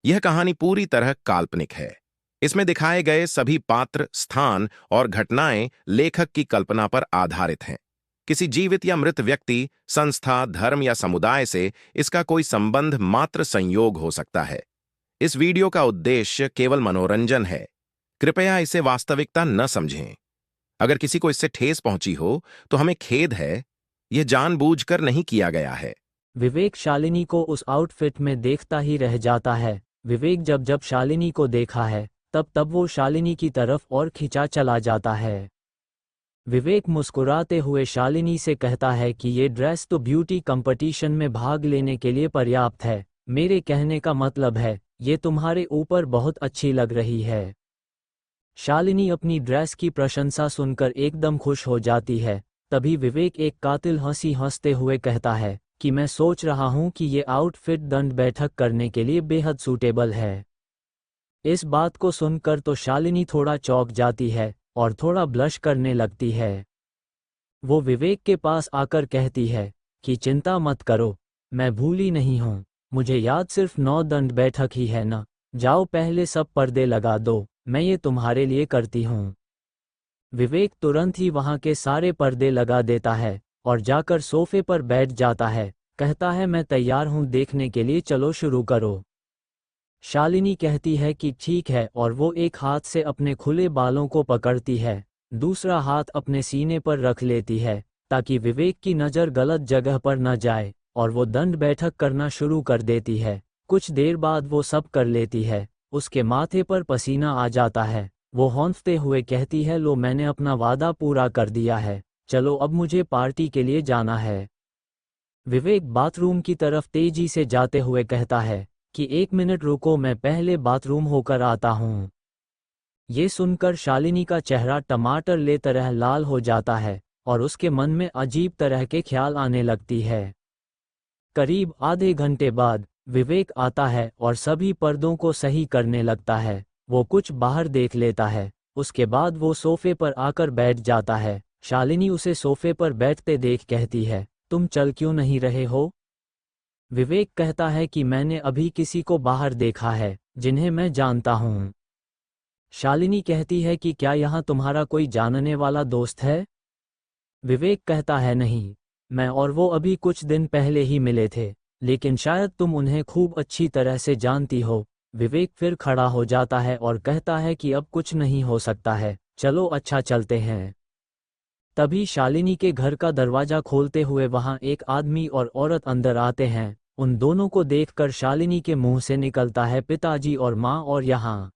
यह कहानी पूरी तरह काल्पनिक है। इसमें दिखाए गए सभी पात्र, स्थान और घटनाएं लेखक की कल्पना पर आधारित हैं। किसी जीवित या मृत व्यक्ति, संस्था, धर्म या समुदाय से इसका कोई संबंध मात्र संयोग हो सकता है। इस वीडियो का उद्देश्य केवल मनोरंजन है। कृपया इसे वास्तविकता न समझें। अगर किसी को इससे ठेस पहुंची हो, तो हमें खेद है। यह जानबूझकर नहीं किया गया है। विवेक शालिनी को उस आउटफिट में देखता ही रह जाता है। विवेक जब जब शालिनी को देखा है, तब तब वो शालिनी की तरफ और खिंचा चला जाता है। विवेक मुस्कुराते हुए शालिनी से कहता है कि ये ड्रेस तो ब्यूटी कंपटीशन में भाग लेने के लिए पर्याप्त है। मेरे कहने का मतलब है, ये तुम्हारे ऊपर बहुत अच्छी लग रही है। शालिनी अपनी ड्रेस की प्रशंसा सुनकर एकदम खुश हो जाती है। तभी विवेक एक कातिल हंसी हंसते हुए कहता है कि मैं सोच रहा हूं कि ये आउटफिट दंड बैठक करने के लिए बेहद सूटेबल है। इस बात को सुनकर तो शालिनी थोड़ा चौंक जाती है और थोड़ा ब्लश करने लगती है। वो विवेक के पास आकर कहती है कि चिंता मत करो, मैं भूली नहीं हूँ। मुझे याद सिर्फ 9 दंड बैठक ही है ना। जाओ पहले सब पर्दे लगा दो, मैं ये तुम्हारे लिए करती हूँ। विवेक तुरंत ही वहाँ के सारे पर्दे लगा देता है और जाकर सोफे पर बैठ जाता है। कहता है मैं तैयार हूँ देखने के लिए, चलो शुरू करो। शालिनी कहती है कि ठीक है और वो एक हाथ से अपने खुले बालों को पकड़ती है, दूसरा हाथ अपने सीने पर रख लेती है ताकि विवेक की नज़र गलत जगह पर न जाए, और वो दंड बैठक करना शुरू कर देती है। कुछ देर बाद वो सब कर लेती है। उसके माथे पर पसीना आ जाता है। वो हौंफते हुए कहती है, लो मैंने अपना वादा पूरा कर दिया है, चलो अब मुझे पार्टी के लिए जाना है। विवेक बाथरूम की तरफ तेजी से जाते हुए कहता है कि 1 मिनट रुको, मैं पहले बाथरूम होकर आता हूँ। ये सुनकर शालिनी का चेहरा टमाटर ले तरह लाल हो जाता है और उसके मन में अजीब तरह के ख्याल आने लगती है। करीब आधे घंटे बाद विवेक आता है और सभी पर्दों को सही करने लगता है। वो कुछ बाहर देख लेता है, उसके बाद वो सोफे पर आकर बैठ जाता है। शालिनी उसे सोफे पर बैठते देख कहती है, तुम चल क्यों नहीं रहे हो? विवेक कहता है कि मैंने अभी किसी को बाहर देखा है जिन्हें मैं जानता हूँ। शालिनी कहती है कि क्या यहाँ तुम्हारा कोई जानने वाला दोस्त है? विवेक कहता है नहीं, मैं और वो अभी कुछ दिन पहले ही मिले थे, लेकिन शायद तुम उन्हें खूब अच्छी तरह से जानती हो। विवेक फिर खड़ा हो जाता है और कहता है कि अब कुछ नहीं हो सकता है, चलो अच्छा चलते हैं। तभी शालिनी के घर का दरवाजा खोलते हुए वहां एक आदमी और औरत अंदर आते हैं। उन दोनों को देखकर शालिनी के मुंह से निकलता है पिताजी और माँ, और यहाँ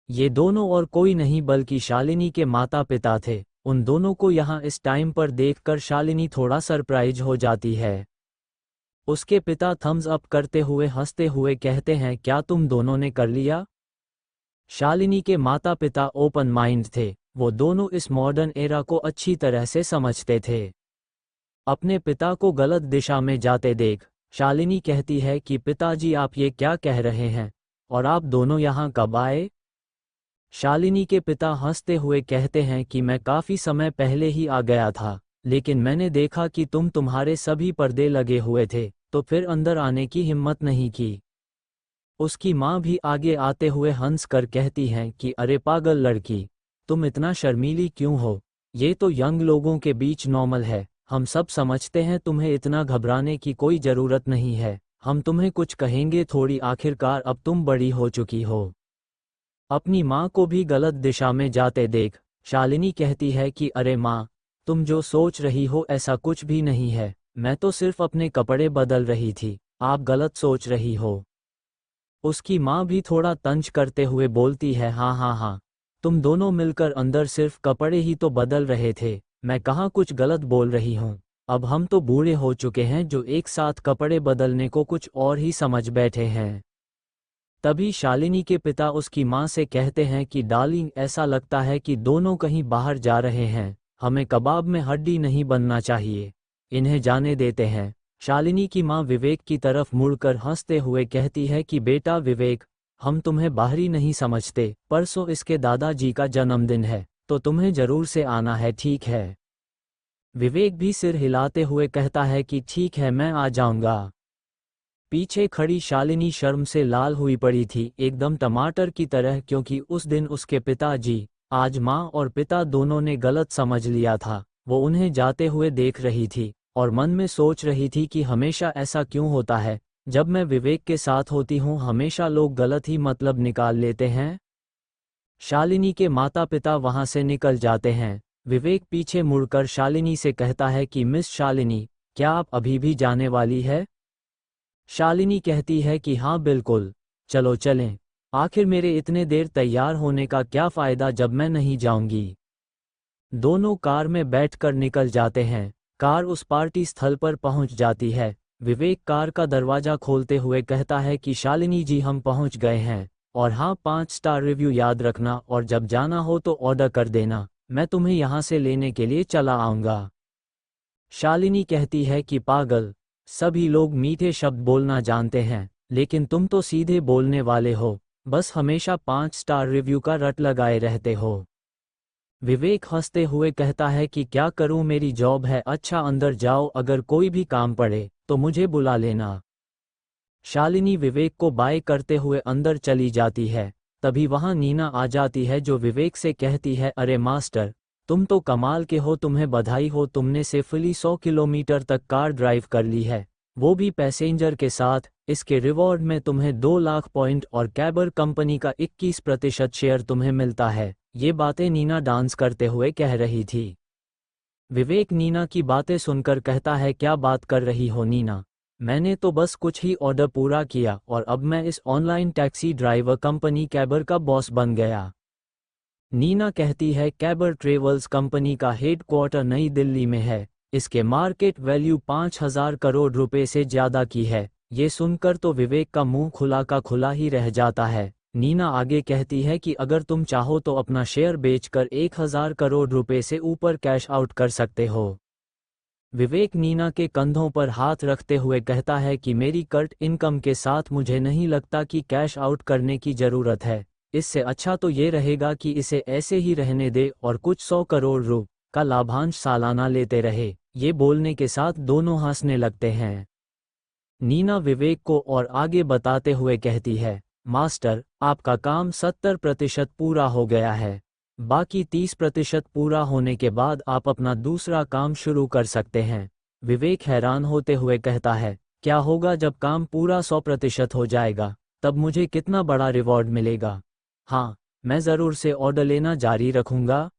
ये दोनों और कोई नहीं बल्कि शालिनी के माता पिता थे। उन दोनों को यहाँ इस टाइम पर देखकर शालिनी थोड़ा सरप्राइज हो जाती है। उसके पिता थम्स अप करते हुए हंसते हुए कहते हैं, क्या तुम दोनों ने कर लिया? शालिनी के माता पिता ओपन माइंड थे। वो दोनों इस मॉडर्न एरा को अच्छी तरह से समझते थे। अपने पिता को गलत दिशा में जाते देख शालिनी कहती है कि पिताजी आप ये क्या कह रहे हैं, और आप दोनों यहाँ कब आए? शालिनी के पिता हंसते हुए कहते हैं कि मैं काफ़ी समय पहले ही आ गया था, लेकिन मैंने देखा कि तुम्हारे सभी पर्दे लगे हुए थे, तो फिर अंदर आने की हिम्मत नहीं की। उसकी माँ भी आगे आते हुए हंस कर कहती हैं कि अरे पागल लड़की, तुम इतना शर्मीली क्यों हो? ये तो यंग लोगों के बीच नॉर्मल है, हम सब समझते हैं, तुम्हें इतना घबराने की कोई ज़रूरत नहीं है। हम तुम्हें कुछ कहेंगे थोड़ी, आखिरकार अब तुम बड़ी हो चुकी हो। अपनी माँ को भी गलत दिशा में जाते देख शालिनी कहती है कि अरे माँ, तुम जो सोच रही हो ऐसा कुछ भी नहीं है, मैं तो सिर्फ अपने कपड़े बदल रही थी, आप गलत सोच रही हो। उसकी माँ भी थोड़ा तंज करते हुए बोलती है, हाँ हाँ हाँ, तुम दोनों मिलकर अंदर सिर्फ कपड़े ही तो बदल रहे थे, मैं कहाँ कुछ गलत बोल रही हूँ। अब हम तो बूढ़े हो चुके हैं जो एक साथ कपड़े बदलने को कुछ और ही समझ बैठे हैं। तभी शालिनी के पिता उसकी माँ से कहते हैं कि डार्लिंग, ऐसा लगता है कि दोनों कहीं बाहर जा रहे हैं, हमें कबाब में हड्डी नहीं बनना चाहिए, इन्हें जाने देते हैं। शालिनी की माँ विवेक की तरफ मुड़कर हंसते हुए कहती है कि बेटा विवेक, हम तुम्हें बाहरी नहीं समझते, परसों इसके दादाजी का जन्मदिन है, तो तुम्हें जरूर से आना है, ठीक है? विवेक भी सिर हिलाते हुए कहता है कि ठीक है, मैं आ जाऊंगा। पीछे खड़ी शालिनी शर्म से लाल हुई पड़ी थी, एकदम टमाटर की तरह, क्योंकि उस दिन उसके पिताजी, आज माँ और पिता दोनों ने गलत समझ लिया था। वो उन्हें जाते हुए देख रही थी और मन में सोच रही थी कि हमेशा ऐसा क्यों होता है, जब मैं विवेक के साथ होती हूँ हमेशा लोग गलत ही मतलब निकाल लेते हैं। शालिनी के माता पिता वहां से निकल जाते हैं। विवेक पीछे मुड़कर शालिनी से कहता है कि मिस शालिनी, क्या आप अभी भी जाने वाली है? शालिनी कहती है कि हाँ बिल्कुल, चलो चलें। आखिर मेरे इतने देर तैयार होने का क्या फ़ायदा जब मैं नहीं जाऊंगी। दोनों कार में बैठकर निकल जाते हैं। कार उस पार्टी स्थल पर पहुंच जाती है। विवेक कार का दरवाज़ा खोलते हुए कहता है कि शालिनी जी, हम पहुंच गए हैं, और हाँ 5 स्टार रिव्यू याद रखना, और जब जाना हो तो ऑर्डर कर देना, मैं तुम्हें यहाँ से लेने के लिए चला आऊँगा। शालिनी कहती है कि पागल, सभी लोग मीठे शब्द बोलना जानते हैं, लेकिन तुम तो सीधे बोलने वाले हो, बस हमेशा 5 स्टार रिव्यू का रट लगाए रहते हो। विवेक हंसते हुए कहता है कि क्या करूं, मेरी जॉब है। अच्छा अंदर जाओ, अगर कोई भी काम पड़े तो मुझे बुला लेना। शालिनी विवेक को बाय करते हुए अंदर चली जाती है। तभी वहां नीना आ जाती है, जो विवेक से कहती है, अरे मास्टर, तुम तो कमाल के हो, तुम्हें बधाई हो, तुमने सेफली 100 किलोमीटर तक कार ड्राइव कर ली है, वो भी पैसेंजर के साथ। इसके रिवॉर्ड में तुम्हें 2 लाख पॉइंट और कैबर कंपनी का 21% शेयर तुम्हें मिलता है। ये बातें नीना डांस करते हुए कह रही थी। विवेक नीना की बातें सुनकर कहता है, क्या बात कर रही हो नीना, मैंने तो बस कुछ ही ऑर्डर पूरा किया और अब मैं इस ऑनलाइन टैक्सी ड्राइवर कंपनी कैबर का बॉस बन गया। नीना कहती है, कैबर ट्रेवल्स कंपनी का हेडक्वार्टर नई दिल्ली में है, इसके मार्केट वैल्यू 5,000 करोड़ रुपए से ज़्यादा की है। ये सुनकर तो विवेक का मुंह खुला का खुला ही रह जाता है। नीना आगे कहती है कि अगर तुम चाहो तो अपना शेयर बेचकर 1,000 करोड़ रुपए से ऊपर कैश आउट कर सकते हो। विवेक नीना के कंधों पर हाथ रखते हुए कहता है कि मेरी कर्ट इनकम के साथ मुझे नहीं लगता कि कैश आउट करने की ज़रूरत है। इससे अच्छा तो ये रहेगा कि इसे ऐसे ही रहने दे और कुछ 100 करोड़ रुपए का लाभांश सालाना लेते रहे। ये बोलने के साथ दोनों हंसने लगते हैं। नीना विवेक को और आगे बताते हुए कहती है, मास्टर, आपका काम 70% पूरा हो गया है, बाकी 30% पूरा होने के बाद आप अपना दूसरा काम शुरू कर सकते हैं। विवेक हैरान होते हुए कहता है, क्या होगा जब काम पूरा 100% हो जाएगा, तब मुझे कितना बड़ा रिवॉर्ड मिलेगा? हाँ, मैं ज़रूर से ऑर्डर लेना जारी रखूंगा।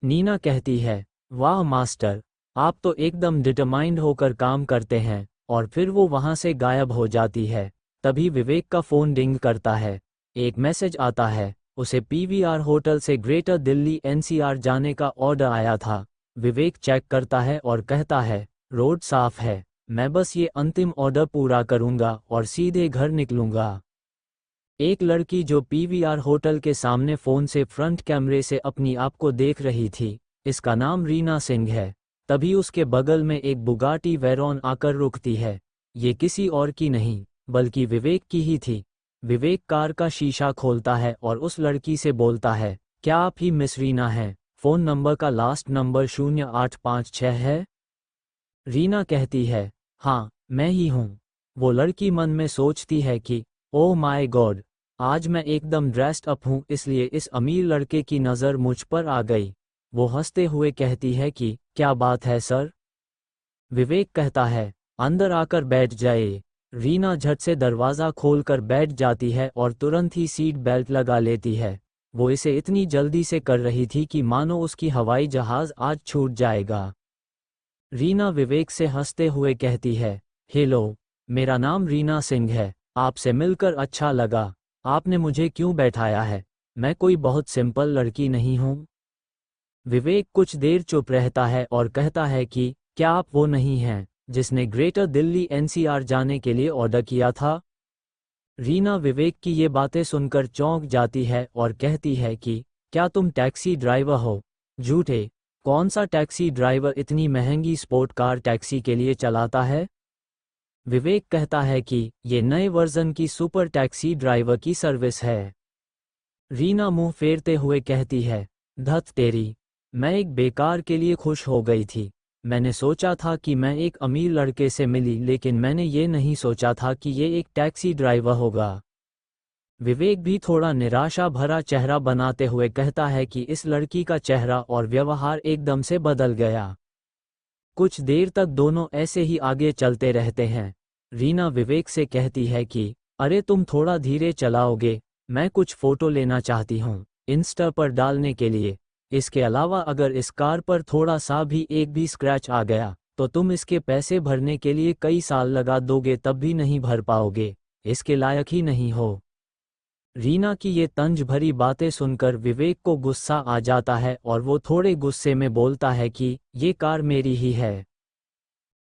नीना कहती है, वाह मास्टर, आप तो एकदम डिटरमाइंड होकर काम करते हैं, और फिर वो वहां से गायब हो जाती है। तभी विवेक का फ़ोन रिंग करता है। एक मैसेज आता है, उसे पीवीआर होटल से ग्रेटर दिल्ली एनसीआर जाने का ऑर्डर आया था। विवेक चेक करता है और कहता है, रोड साफ है, मैं बस ये अंतिम ऑर्डर पूरा करूंगा और सीधे घर निकलूंगा। एक लड़की जो पीवीआर होटल के सामने फ़ोन से फ्रंट कैमरे से अपनी आप को देख रही थी, इसका नाम रीना सिंह है। तभी उसके बगल में एक बुगाटी वेरॉन आकर रुकती है। ये किसी और की नहीं बल्कि विवेक की ही थी। विवेक कार का शीशा खोलता है और उस लड़की से बोलता है, क्या आप ही मिस रीना हैं? फ़ोन नंबर का लास्ट नंबर 0856 है। रीना कहती है, हाँ मैं ही हूँ। वो लड़की मन में सोचती है कि ओह माय गॉड, आज मैं एकदम ड्रेस्ड अप हूँ, इसलिए इस अमीर लड़के की नज़र मुझ पर आ गई। वो हंसते हुए कहती है कि क्या बात है सर? विवेक कहता है, अंदर आकर बैठ जाए। रीना झट से दरवाज़ा खोलकर बैठ जाती है और तुरंत ही सीट बेल्ट लगा लेती है। वो इसे इतनी जल्दी से कर रही थी कि मानो उसकी हवाई जहाज़ आज छूट जाएगा। रीना विवेक से हंसते हुए कहती है, हेलो, मेरा नाम रीना सिंह है, आपसे मिलकर अच्छा लगा। आपने मुझे क्यों बैठाया है? मैं कोई बहुत सिंपल लड़की नहीं हूँ। विवेक कुछ देर चुप रहता है और कहता है कि क्या आप वो नहीं हैं जिसने ग्रेटर दिल्ली एनसीआर जाने के लिए ऑर्डर किया था? रीना विवेक की ये बातें सुनकर चौंक जाती है और कहती है कि क्या तुम टैक्सी ड्राइवर हो? झूठे, कौन सा टैक्सी ड्राइवर इतनी महंगी स्पोर्ट कार टैक्सी के लिए चलाता है? विवेक कहता है कि ये नए वर्जन की सुपर टैक्सी ड्राइवर की सर्विस है। रीना मुंह फेरते हुए कहती है, धत तेरी, मैं एक बेकार के लिए खुश हो गई थी। मैंने सोचा था कि मैं एक अमीर लड़के से मिली, लेकिन मैंने ये नहीं सोचा था कि ये एक टैक्सी ड्राइवर होगा। विवेक भी थोड़ा निराशा भरा चेहरा बनाते हुए कहता है कि इस लड़की का चेहरा और व्यवहार एकदम से बदल गया। कुछ देर तक दोनों ऐसे ही आगे चलते रहते हैं। रीना विवेक से कहती है कि अरे तुम थोड़ा धीरे चलाओगे, मैं कुछ फोटो लेना चाहती हूँ इंस्टा पर डालने के लिए। इसके अलावा अगर इस कार पर थोड़ा सा भी एक भी स्क्रैच आ गया तो तुम इसके पैसे भरने के लिए कई साल लगा दोगे, तब भी नहीं भर पाओगे, इसके लायक ही नहीं हो। रीना की ये तंज भरी बातें सुनकर विवेक को गुस्सा आ जाता है और वो थोड़े गुस्से में बोलता है कि ये कार मेरी ही है।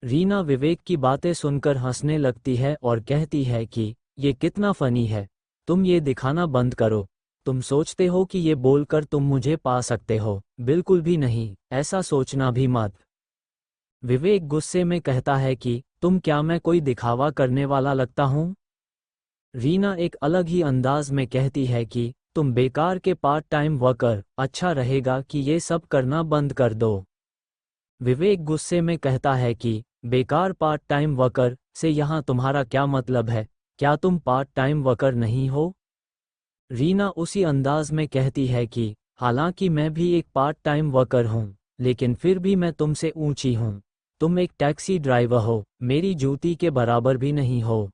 रीना विवेक की बातें सुनकर हंसने लगती है और कहती है कि ये कितना फनी है, तुम ये दिखाना बंद करो। तुम सोचते हो कि ये बोलकर तुम मुझे पा सकते हो, बिल्कुल भी नहीं, ऐसा सोचना भी मत। विवेक गुस्से में कहता है कि तुम क्या मैं कोई दिखावा करने वाला लगता हूँ? रीना एक अलग ही अंदाज में कहती है कि तुम बेकार के पार्ट टाइम वर्कर, अच्छा रहेगा कि ये सब करना बंद कर दो। विवेक गुस्से में कहता है कि बेकार पार्ट टाइम वर्कर से यहाँ तुम्हारा क्या मतलब है, क्या तुम पार्ट टाइम वर्कर नहीं हो? रीना उसी अंदाज में कहती है कि हालांकि मैं भी एक पार्ट टाइम वर्कर हूँ, लेकिन फिर भी मैं तुमसे ऊंची हूँ। तुम एक टैक्सी ड्राइवर हो, मेरी जूती के बराबर भी नहीं हो।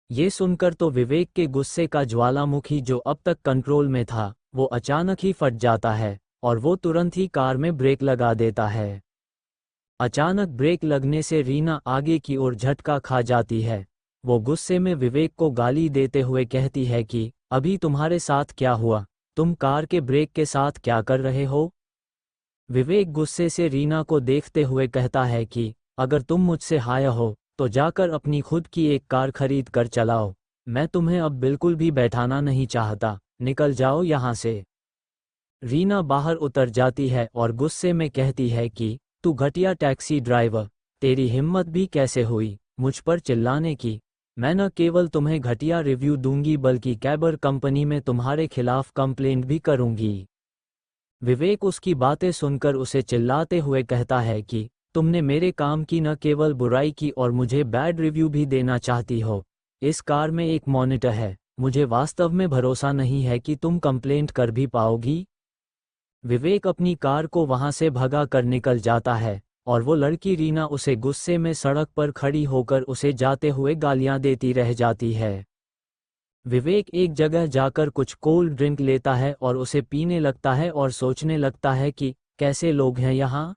ये सुनकर तो विवेक के गुस्से का ज्वालामुखी जो अब तक कंट्रोल में था, वो अचानक ही फट जाता है और वो तुरंत ही कार में ब्रेक लगा देता है। अचानक ब्रेक लगने से रीना आगे की ओर झटका खा जाती है। वो गुस्से में विवेक को गाली देते हुए कहती है कि अभी तुम्हारे साथ क्या हुआ, तुम कार के ब्रेक के साथ क्या कर रहे हो? विवेक गुस्से से रीना को देखते हुए कहता है कि अगर तुम मुझसे हायर हो तो जाकर अपनी खुद की एक कार खरीद कर चलाओ, मैं तुम्हें अब बिल्कुल भी बैठाना नहीं चाहता, निकल जाओ यहाँ से। रीना बाहर उतर जाती है और गुस्से में कहती है कि तू घटिया टैक्सी ड्राइवर, तेरी हिम्मत भी कैसे हुई मुझ पर चिल्लाने की? मैं न केवल तुम्हें घटिया रिव्यू दूंगी बल्कि कैबर कंपनी में तुम्हारे खिलाफ कंप्लेंट भी करूंगी। विवेक उसकी बातें सुनकर उसे चिल्लाते हुए कहता है कि तुमने मेरे काम की न केवल बुराई की और मुझे बैड रिव्यू भी देना चाहती हो। इस कार में एक मॉनिटर है, मुझे वास्तव में भरोसा नहीं है कि तुम कंप्लेंट कर भी पाओगी। विवेक अपनी कार को वहां से भगा कर निकल जाता है और वो लड़की रीना उसे गुस्से में सड़क पर खड़ी होकर उसे जाते हुए गालियां देती रह जाती है। विवेक एक जगह जाकर कुछ कोल्ड ड्रिंक लेता है और उसे पीने लगता है और सोचने लगता है कि कैसे लोग हैं यहाँ,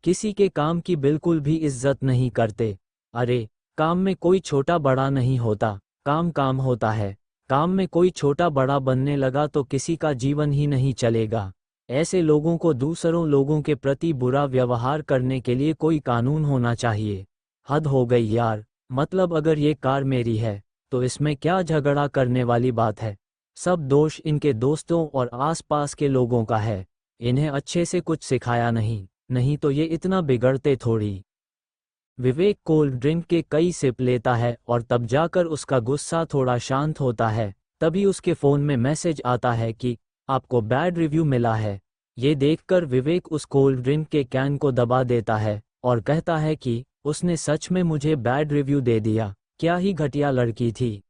किसी के काम की बिल्कुल भी इज्जत नहीं करते। अरे, काम में कोई छोटा बड़ा नहीं होता, काम काम होता है। काम में कोई छोटा बड़ा बनने लगा तो किसी का जीवन ही नहीं चलेगा। ऐसे लोगों को दूसरों लोगों के प्रति बुरा व्यवहार करने के लिए कोई कानून होना चाहिए। हद हो गई यार, मतलब अगर ये कार मेरी है तो इसमें क्या झगड़ा करने वाली बात है? सब दोष इनके दोस्तों और आसपास के लोगों का है। इन्हें अच्छे से कुछ सिखाया नहीं तो ये इतना बिगड़ते थोड़ी। विवेक कोल्ड ड्रिंक के कई सिप लेता है और तब जाकर उसका गुस्सा थोड़ा शांत होता है। तभी उसके फ़ोन में मैसेज आता है कि आपको बैड रिव्यू मिला है। ये देखकर विवेक उस कोल्ड ड्रिंक के कैन को दबा देता है और कहता है कि उसने सच में मुझे बैड रिव्यू दे दिया, क्या ही घटिया लड़की थी।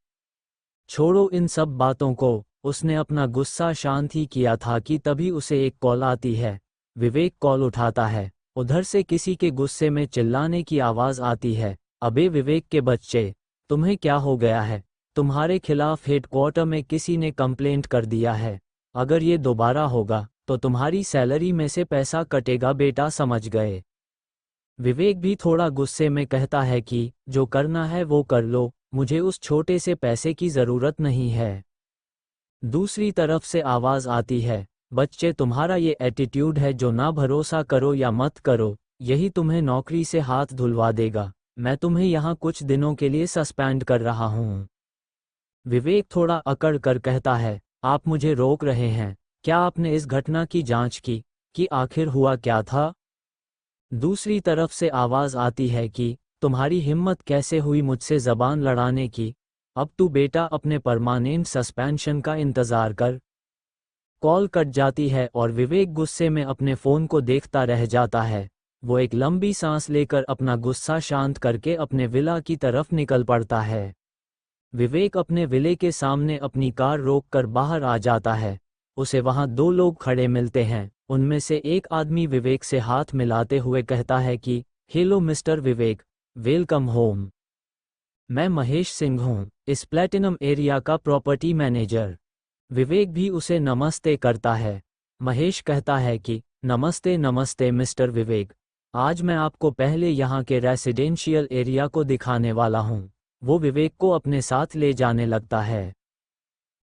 छोड़ो इन सब बातों को, उसने अपना गुस्सा शांत ही किया था कि तभी उसे एक कॉल आती है। विवेक कॉल उठाता है। उधर से किसी के गुस्से में चिल्लाने की आवाज आती है, अबे विवेक के बच्चे, तुम्हें क्या हो गया है? तुम्हारे खिलाफ हेडक्वार्टर में किसी ने कंप्लेंट कर दिया है। अगर ये दोबारा होगा तो तुम्हारी सैलरी में से पैसा कटेगा बेटा, समझ गए? विवेक भी थोड़ा गुस्से में कहता है कि जो करना है वो कर लो, मुझे उस छोटे से पैसे की ज़रूरत नहीं है। दूसरी तरफ से आवाज़ आती है, बच्चे तुम्हारा ये एटीट्यूड है जो ना भरोसा करो या मत करो, यही तुम्हें नौकरी से हाथ धुलवा देगा। मैं तुम्हें यहाँ कुछ दिनों के लिए सस्पेंड कर रहा हूँ। विवेक थोड़ा अकड़ कर कहता है, आप मुझे रोक रहे हैं? क्या आपने इस घटना की जांच की कि आखिर हुआ क्या था? दूसरी तरफ से आवाज़ आती है कि तुम्हारी हिम्मत कैसे हुई मुझसे ज़बान लड़ाने की? अब तू बेटा अपने परमानेंट सस्पेंशन का इंतज़ार कर। कॉल कट जाती है और विवेक गुस्से में अपने फ़ोन को देखता रह जाता है। वो एक लंबी सांस लेकर अपना गुस्सा शांत करके अपने विला की तरफ निकल पड़ता है। विवेक अपने विले के सामने अपनी कार रोककर बाहर आ जाता है। उसे वहां दो लोग खड़े मिलते हैं। उनमें से एक आदमी विवेक से हाथ मिलाते हुए कहता है कि हेलो मिस्टर विवेक, वेलकम होम। मैं महेश सिंह हूँ, इस प्लैटिनम एरिया का प्रॉपर्टी मैनेजर। विवेक भी उसे नमस्ते करता है। महेश कहता है कि नमस्ते नमस्ते मिस्टर विवेक, आज मैं आपको पहले यहाँ के रेसिडेंशियल एरिया को दिखाने वाला हूँ। वो विवेक को अपने साथ ले जाने लगता है।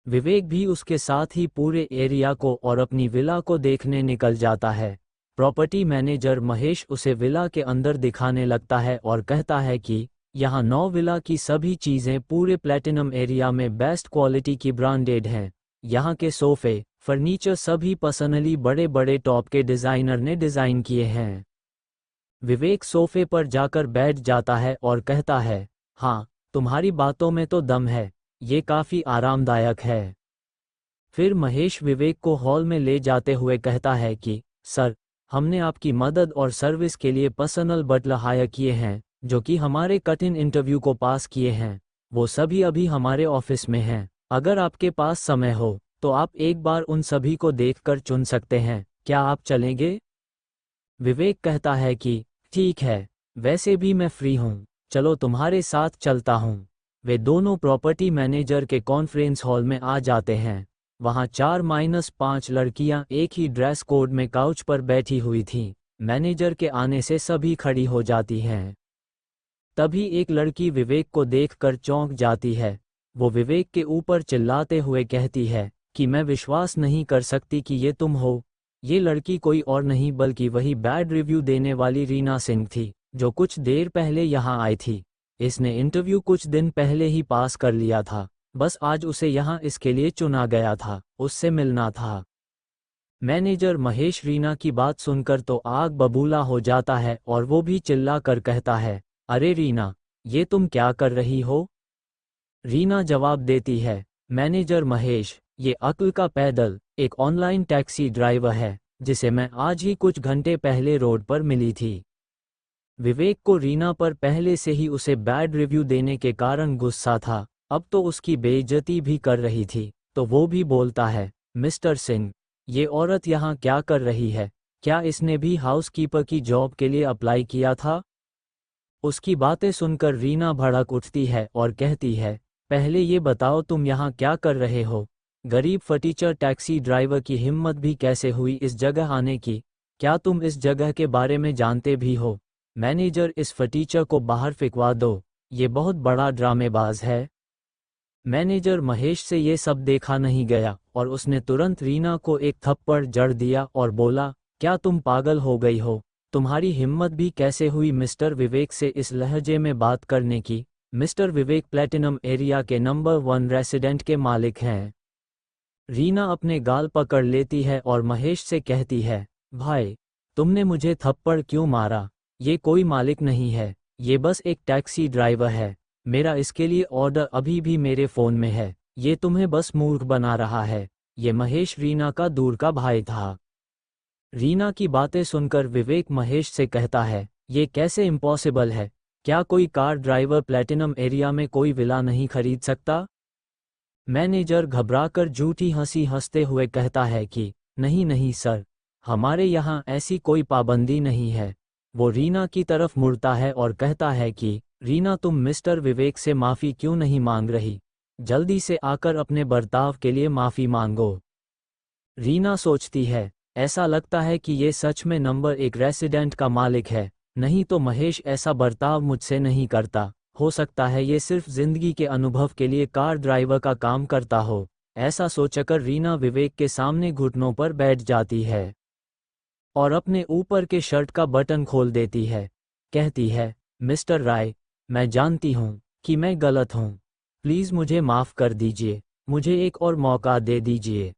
विवेक भी उसके साथ ही पूरे एरिया को और अपनी विला को देखने निकल जाता है। प्रॉपर्टी मैनेजर महेश उसे विला के अंदर दिखाने लगता है और कहता है कि यहाँ 9 विला की सभी चीज़ें पूरे प्लैटिनम एरिया में बेस्ट क्वालिटी की ब्रांडेड हैं। यहाँ के सोफे, फर्नीचर सभी पर्सनली बड़े बड़े टॉप के डिज़ाइनर ने डिज़ाइन किए हैं। विवेक सोफे पर जाकर बैठ जाता है और कहता है, हाँ, तुम्हारी बातों में तो दम है, ये काफ़ी आरामदायक है। फिर महेश विवेक को हॉल में ले जाते हुए कहता है कि सर, हमने आपकी मदद और सर्विस के लिए पर्सनल बटलर हायर किए हैं, जो कि हमारे कठिन इंटरव्यू को पास किए हैं। वो सभी अभी हमारे ऑफिस में हैं। अगर आपके पास समय हो तो आप एक बार उन सभी को देखकर चुन सकते हैं। क्या आप चलेंगे? विवेक कहता है कि ठीक है, वैसे भी मैं फ्री हूँ, चलो तुम्हारे साथ चलता हूँ। वे दोनों प्रॉपर्टी मैनेजर के कॉन्फ्रेंस हॉल में आ जाते हैं। वहाँ 4-5 लड़कियां एक ही ड्रेस कोड में काउच पर बैठी हुई थीं। मैनेजर के आने से सभी खड़ी हो जाती हैं। तभी एक लड़की विवेक को देखकर चौंक जाती है। वो विवेक के ऊपर चिल्लाते हुए कहती है कि मैं विश्वास नहीं कर सकती कि ये तुम हो। ये लड़की कोई और नहीं बल्कि वही बैड रिव्यू देने वाली रीना सिंह थी, जो कुछ देर पहले यहाँ आई थी। इसने इंटरव्यू कुछ दिन पहले ही पास कर लिया था, बस आज उसे यहाँ इसके लिए चुना गया था, उससे मिलना था। मैनेजर महेश रीना की बात सुनकर तो आग बबूला हो जाता है और वो भी चिल्ला कर कहता है, अरे रीना, ये तुम क्या कर रही हो? रीना जवाब देती है, मैनेजर महेश, ये अक्ल का पैदल एक ऑनलाइन टैक्सी ड्राइवर है, जिसे मैं आज ही कुछ घंटे पहले रोड पर मिली थी। विवेक को रीना पर पहले से ही उसे बैड रिव्यू देने के कारण गुस्सा था, अब तो उसकी बेइज्जती भी कर रही थी, तो वो भी बोलता है, मिस्टर सिंह, ये औरत यहाँ क्या कर रही है? क्या इसने भी हाउसकीपर की जॉब के लिए अप्लाई किया था? उसकी बातें सुनकर रीना भड़क उठती है और कहती है, पहले ये बताओ तुम यहाँ क्या कर रहे हो? गरीब फटीचर टैक्सी ड्राइवर की हिम्मत भी कैसे हुई इस जगह आने की? क्या तुम इस जगह के बारे में जानते भी हो? मैनेजर, इस फटीचर को बाहर फेंकवा दो, ये बहुत बड़ा ड्रामेबाज है। मैनेजर महेश से ये सब देखा नहीं गया और उसने तुरंत रीना को एक थप्पड़ जड़ दिया और बोला, क्या तुम पागल हो गई हो? तुम्हारी हिम्मत भी कैसे हुई मिस्टर विवेक से इस लहजे में बात करने की? मिस्टर विवेक प्लैटिनम एरिया के नंबर 1 रेसिडेंट के मालिक हैं। रीना अपने गाल पकड़ लेती है और महेश से कहती है, भाई, तुमने मुझे थप्पड़ क्यों मारा? ये कोई मालिक नहीं है, ये बस एक टैक्सी ड्राइवर है। मेरा इसके लिए ऑर्डर अभी भी मेरे फ़ोन में है। ये तुम्हें बस मूर्ख बना रहा है। ये महेश रीना का दूर का भाई था। रीना की बातें सुनकर विवेक महेश से कहता है, ये कैसे इम्पॉसिबल है? क्या कोई कार ड्राइवर प्लैटिनम एरिया में कोई विला नहीं खरीद सकता? मैनेजर घबराकर झूठी हंसी हंसते हुए कहता है कि नहीं नहीं सर, हमारे यहाँ ऐसी कोई पाबंदी नहीं है। वो रीना की तरफ मुड़ता है और कहता है कि रीना, तुम मिस्टर विवेक से माफ़ी क्यों नहीं मांग रही? जल्दी से आकर अपने बर्ताव के लिए माफ़ी मांगो। रीना सोचती है, ऐसा लगता है कि ये सच में नंबर 1 रेसिडेंट का मालिक है, नहीं तो महेश ऐसा बर्ताव मुझसे नहीं करता। हो सकता है ये सिर्फ जिंदगी के अनुभव के लिए कार ड्राइवर का काम करता हो। ऐसा सोचकर रीना विवेक के सामने घुटनों पर बैठ जाती है और अपने ऊपर के शर्ट का बटन खोल देती है। कहती है, मिस्टर राय, मैं जानती हूँ कि मैं गलत हूँ। प्लीज़ मुझे माफ़ कर दीजिए, मुझे एक और मौका दे दीजिए।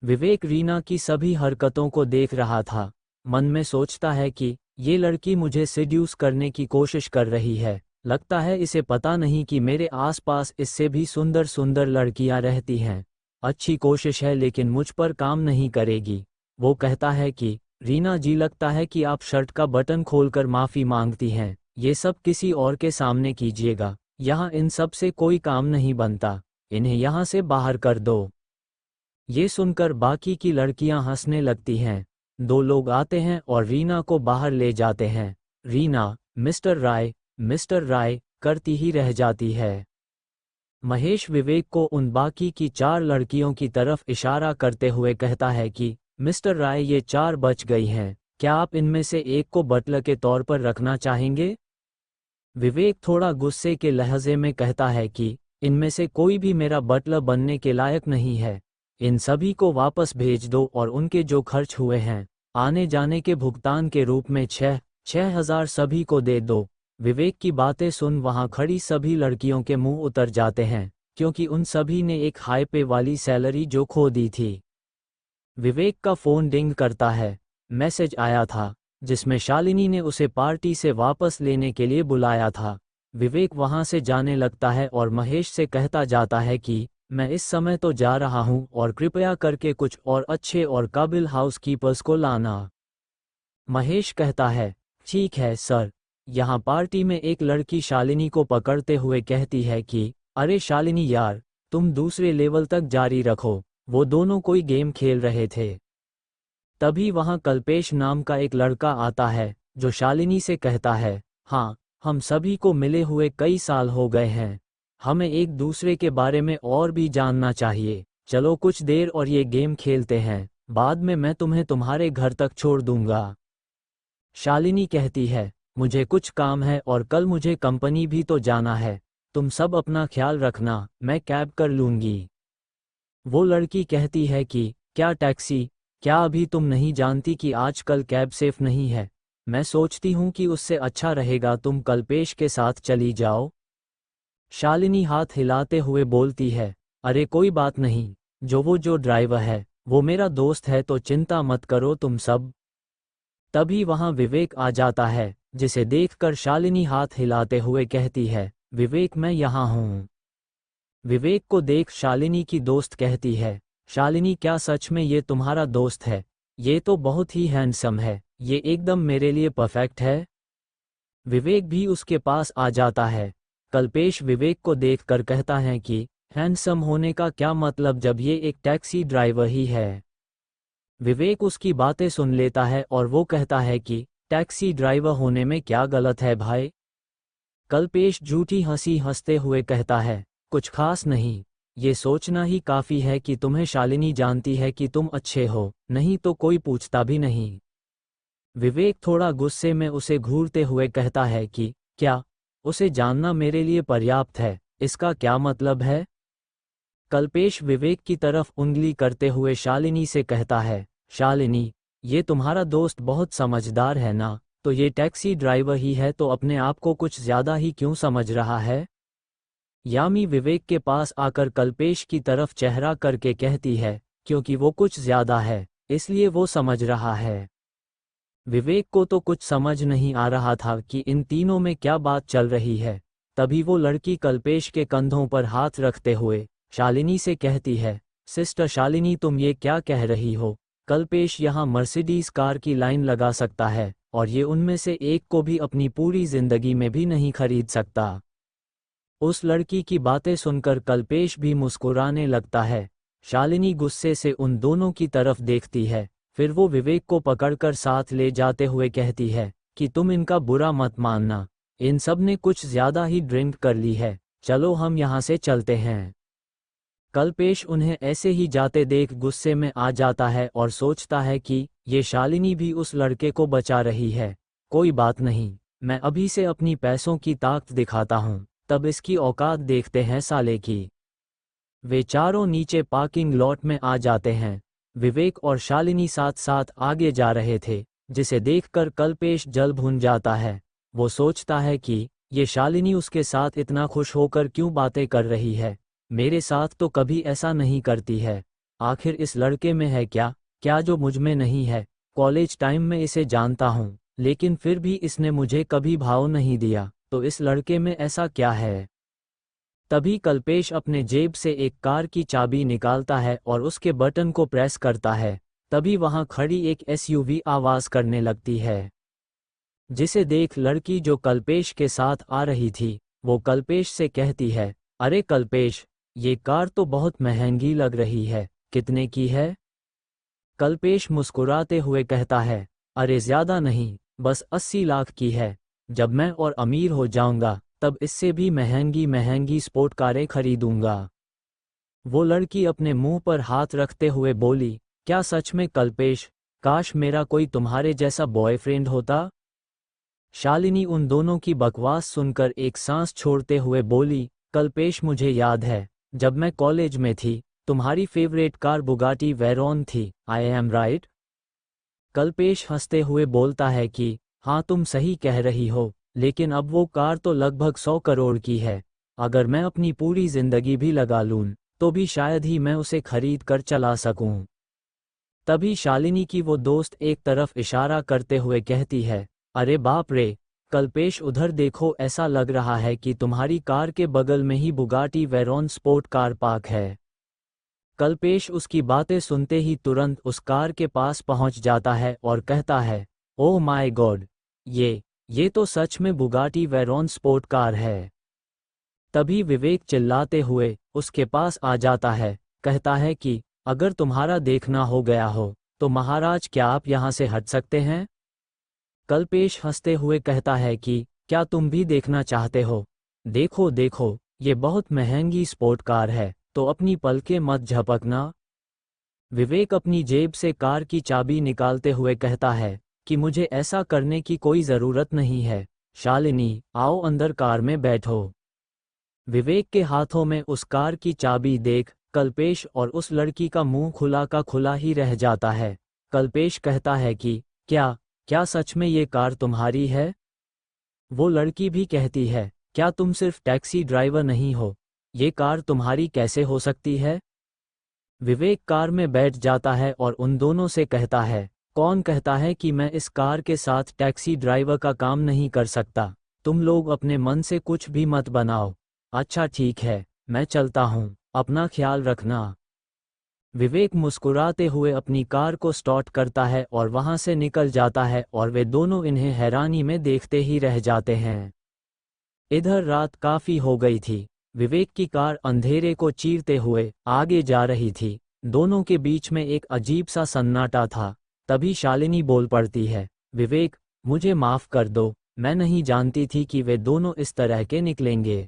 विवेक रीना की सभी हरकतों को देख रहा था। मन में सोचता है कि ये लड़की मुझे सेड्यूस करने की कोशिश कर रही है। लगता है इसे पता नहीं कि मेरे आसपास इससे भी सुंदर सुंदर लड़कियां रहती हैं। अच्छी कोशिश है लेकिन मुझ पर काम नहीं करेगी। वो कहता है कि रीना जी, लगता है कि आप शर्ट का बटन खोलकर माफ़ी मांगती हैं। ये सब किसी और के सामने कीजिएगा, यहाँ इन सब से कोई काम नहीं बनता। इन्हें यहाँ से बाहर कर दो। ये सुनकर बाकी की लड़कियां हंसने लगती हैं। दो लोग आते हैं और रीना को बाहर ले जाते हैं। रीना मिस्टर राय करती ही रह जाती है। महेश विवेक को उन बाकी की 4 लड़कियों की तरफ इशारा करते हुए कहता है कि मिस्टर राय, ये 4 बच गई हैं, क्या आप इनमें से एक को बटलर के तौर पर रखना चाहेंगे? विवेक थोड़ा गुस्से के लहजे में कहता है कि इनमें से कोई भी मेरा बटलर बनने के लायक नहीं है। इन सभी को वापस भेज दो और उनके जो खर्च हुए हैं आने जाने के भुगतान के रूप में 6,000 सभी को दे दो। विवेक की बातें सुन वहां खड़ी सभी लड़कियों के मुंह उतर जाते हैं, क्योंकि उन सभी ने एक हाई पे वाली सैलरी जो खो दी थी। विवेक का फोन डिंग करता है। मैसेज आया था जिसमें शालिनी ने उसे पार्टी से वापस लेने के लिए बुलाया था। विवेक वहां से जाने लगता है और महेश से कहता जाता है कि मैं इस समय तो जा रहा हूं और कृपया करके कुछ और अच्छे और काबिल हाउसकीपर्स को लाना। महेश कहता है, ठीक है सर। यहाँ पार्टी में एक लड़की शालिनी को पकड़ते हुए कहती है कि अरे शालिनी यार, तुम दूसरे लेवल तक जारी रखो। वो दोनों कोई गेम खेल रहे थे। तभी वहां कल्पेश नाम का एक लड़का आता है जो शालिनी से कहता है, हाँ, हम सभी को मिले हुए कई साल हो गए हैं, हमें एक दूसरे के बारे में और भी जानना चाहिए। चलो कुछ देर और ये गेम खेलते हैं, बाद में मैं तुम्हें तुम्हारे घर तक छोड़ दूंगा। शालिनी कहती है, मुझे कुछ काम है और कल मुझे कंपनी भी तो जाना है। तुम सब अपना ख्याल रखना, मैं कैब कर लूंगी। वो लड़की कहती है कि क्या टैक्सी? क्या अभी तुम नहीं जानती कि आजकल कैब सेफ नहीं है? मैं सोचती हूँ कि उससे अच्छा रहेगा तुम कल्पेश के साथ चली जाओ। शालिनी हाथ हिलाते हुए बोलती है, अरे कोई बात नहीं, जो ड्राइवर है वो मेरा दोस्त है, तो चिंता मत करो तुम सब। तभी वहां विवेक आ जाता है, जिसे देखकर शालिनी हाथ हिलाते हुए कहती है, विवेक मैं यहाँ हूँ। विवेक को देख शालिनी की दोस्त कहती है, शालिनी क्या सच में ये तुम्हारा दोस्त है? ये तो बहुत ही हैंडसम है, ये एकदम मेरे लिए परफेक्ट है। विवेक भी उसके पास आ जाता है। कल्पेश विवेक को देखकर कहता है कि हैंडसम होने का क्या मतलब जब ये एक टैक्सी ड्राइवर ही है। विवेक उसकी बातें सुन लेता है और वो कहता है कि टैक्सी ड्राइवर होने में क्या गलत है भाई? कल्पेश झूठी हंसी हंसते हुए कहता है, कुछ खास नहीं, ये सोचना ही काफी है कि तुम्हें शालिनी जानती है कि तुम अच्छे हो, नहीं तो कोई पूछता भी नहीं। विवेक थोड़ा गुस्से में उसे घूरते हुए कहता है कि क्या उसे जानना मेरे लिए पर्याप्त है? इसका क्या मतलब है? कल्पेश विवेक की तरफ उंगली करते हुए शालिनी से कहता है, शालिनी, ये तुम्हारा दोस्त बहुत समझदार है ना, तो ये टैक्सी ड्राइवर ही है तो अपने आप को कुछ ज्यादा ही क्यों समझ रहा है? यामी विवेक के पास आकर कल्पेश की तरफ चेहरा करके कहती है, क्योंकि वो कुछ ज्यादा है, इसलिए वो समझ रहा है। विवेक को तो कुछ समझ नहीं आ रहा था कि इन तीनों में क्या बात चल रही है। तभी वो लड़की कल्पेश के कंधों पर हाथ रखते हुए शालिनी से कहती है, सिस्टर शालिनी, तुम ये क्या कह रही हो? कल्पेश यहाँ मर्सिडीज कार की लाइन लगा सकता है और ये उनमें से एक को भी अपनी पूरी जिंदगी में भी नहीं खरीद सकता। उस लड़की की बातें सुनकर कल्पेश भी मुस्कुराने लगता है। शालिनी गुस्से से उन दोनों की तरफ देखती है, फिर वो विवेक को पकड़कर साथ ले जाते हुए कहती है कि तुम इनका बुरा मत मानना, इन सब ने कुछ ज्यादा ही ड्रिंक कर ली है, चलो हम यहाँ से चलते हैं। कल्पेश उन्हें ऐसे ही जाते देख गुस्से में आ जाता है और सोचता है कि ये शालिनी भी उस लड़के को बचा रही है। कोई बात नहीं, मैं अभी से अपनी पैसों की ताकत दिखाता हूँ, तब इसकी औकात देखते हैं साले की। वे चारों नीचे पार्किंग लॉट में आ जाते हैं। विवेक और शालिनी साथ साथ आगे जा रहे थे, जिसे देखकर कल्पेश जल भुन जाता है। वो सोचता है कि ये शालिनी उसके साथ इतना खुश होकर क्यों बातें कर रही है, मेरे साथ तो कभी ऐसा नहीं करती है। आखिर इस लड़के में है क्या क्या जो मुझ में नहीं है? कॉलेज टाइम में इसे जानता हूँ, लेकिन फिर भी इसने मुझे कभी भाव नहीं दिया, तो इस लड़के में ऐसा क्या है? तभी कल्पेश अपने जेब से एक कार की चाबी निकालता है और उसके बटन को प्रेस करता है। तभी वहां खड़ी एक एसयूवी आवाज करने लगती है, जिसे देख लड़की जो कल्पेश के साथ आ रही थी वो कल्पेश से कहती है, अरे कल्पेश, ये कार तो बहुत महंगी लग रही है, कितने की है? कल्पेश मुस्कुराते हुए कहता है, अरे ज्यादा नहीं, बस 80 लाख की है। जब मैं और अमीर हो जाऊंगा तब इससे भी महंगी महंगी स्पोर्ट कारें खरीदूंगा। वो लड़की अपने मुंह पर हाथ रखते हुए बोली, क्या सच में कल्पेश? काश मेरा कोई तुम्हारे जैसा बॉयफ्रेंड होता। शालिनी उन दोनों की बकवास सुनकर एक सांस छोड़ते हुए बोली, कल्पेश मुझे याद है, जब मैं कॉलेज में थी तुम्हारी फेवरेट कार बुगाटी वेरॉन थी, आई एम राइट? कल्पेश हंसते हुए बोलता है कि हाँ तुम सही कह रही हो, लेकिन अब वो कार तो लगभग 100 करोड़ की है। अगर मैं अपनी पूरी जिंदगी भी लगा लूं तो भी शायद ही मैं उसे खरीद कर चला सकूं। तभी शालिनी की वो दोस्त एक तरफ इशारा करते हुए कहती है, अरे बाप रे, कल्पेश उधर देखो, ऐसा लग रहा है कि तुम्हारी कार के बगल में ही Bugatti Veyron sport car park है। कल्पेश उसकी बातें सुनते ही तुरंत उस कार के पास पहुंच जाता है और कहता है, ओह माय गॉड, ये तो सच में बुगाटी वेरॉन स्पोर्ट कार है। तभी विवेक चिल्लाते हुए उसके पास आ जाता है, कहता है कि अगर तुम्हारा देखना हो गया हो तो महाराज क्या आप यहाँ से हट सकते हैं? कल्पेश हंसते हुए कहता है कि क्या तुम भी देखना चाहते हो? देखो देखो, ये बहुत महंगी स्पोर्ट कार है, तो अपनी पलकें मत झपकना। विवेक अपनी जेब से कार की चाबी निकालते हुए कहता है कि मुझे ऐसा करने की कोई ज़रूरत नहीं है। शालिनी, आओ अंदर कार में बैठो। विवेक के हाथों में उस कार की चाबी देख कल्पेश और उस लड़की का मुंह खुला का खुला ही रह जाता है। कल्पेश कहता है कि क्या क्या सच में ये कार तुम्हारी है? वो लड़की भी कहती है, क्या तुम सिर्फ टैक्सी ड्राइवर नहीं हो? ये कार तुम्हारी कैसे हो सकती है? विवेक कार में बैठ जाता है और उन दोनों से कहता है, कौन कहता है कि मैं इस कार के साथ टैक्सी ड्राइवर का काम नहीं कर सकता? तुम लोग अपने मन से कुछ भी मत बनाओ। अच्छा ठीक है, मैं चलता हूँ, अपना ख्याल रखना। विवेक मुस्कुराते हुए अपनी कार को स्टार्ट करता है और वहां से निकल जाता है और वे दोनों इन्हें हैरानी में देखते ही रह जाते हैं। इधर रात काफी हो गई थी। विवेक की कार अंधेरे को चीरते हुए आगे जा रही थी। दोनों के बीच में एक अजीब सा सन्नाटा था। तभी शालिनी बोल पड़ती है, विवेक, मुझे माफ कर दो, मैं नहीं जानती थी कि वे दोनों इस तरह के निकलेंगे।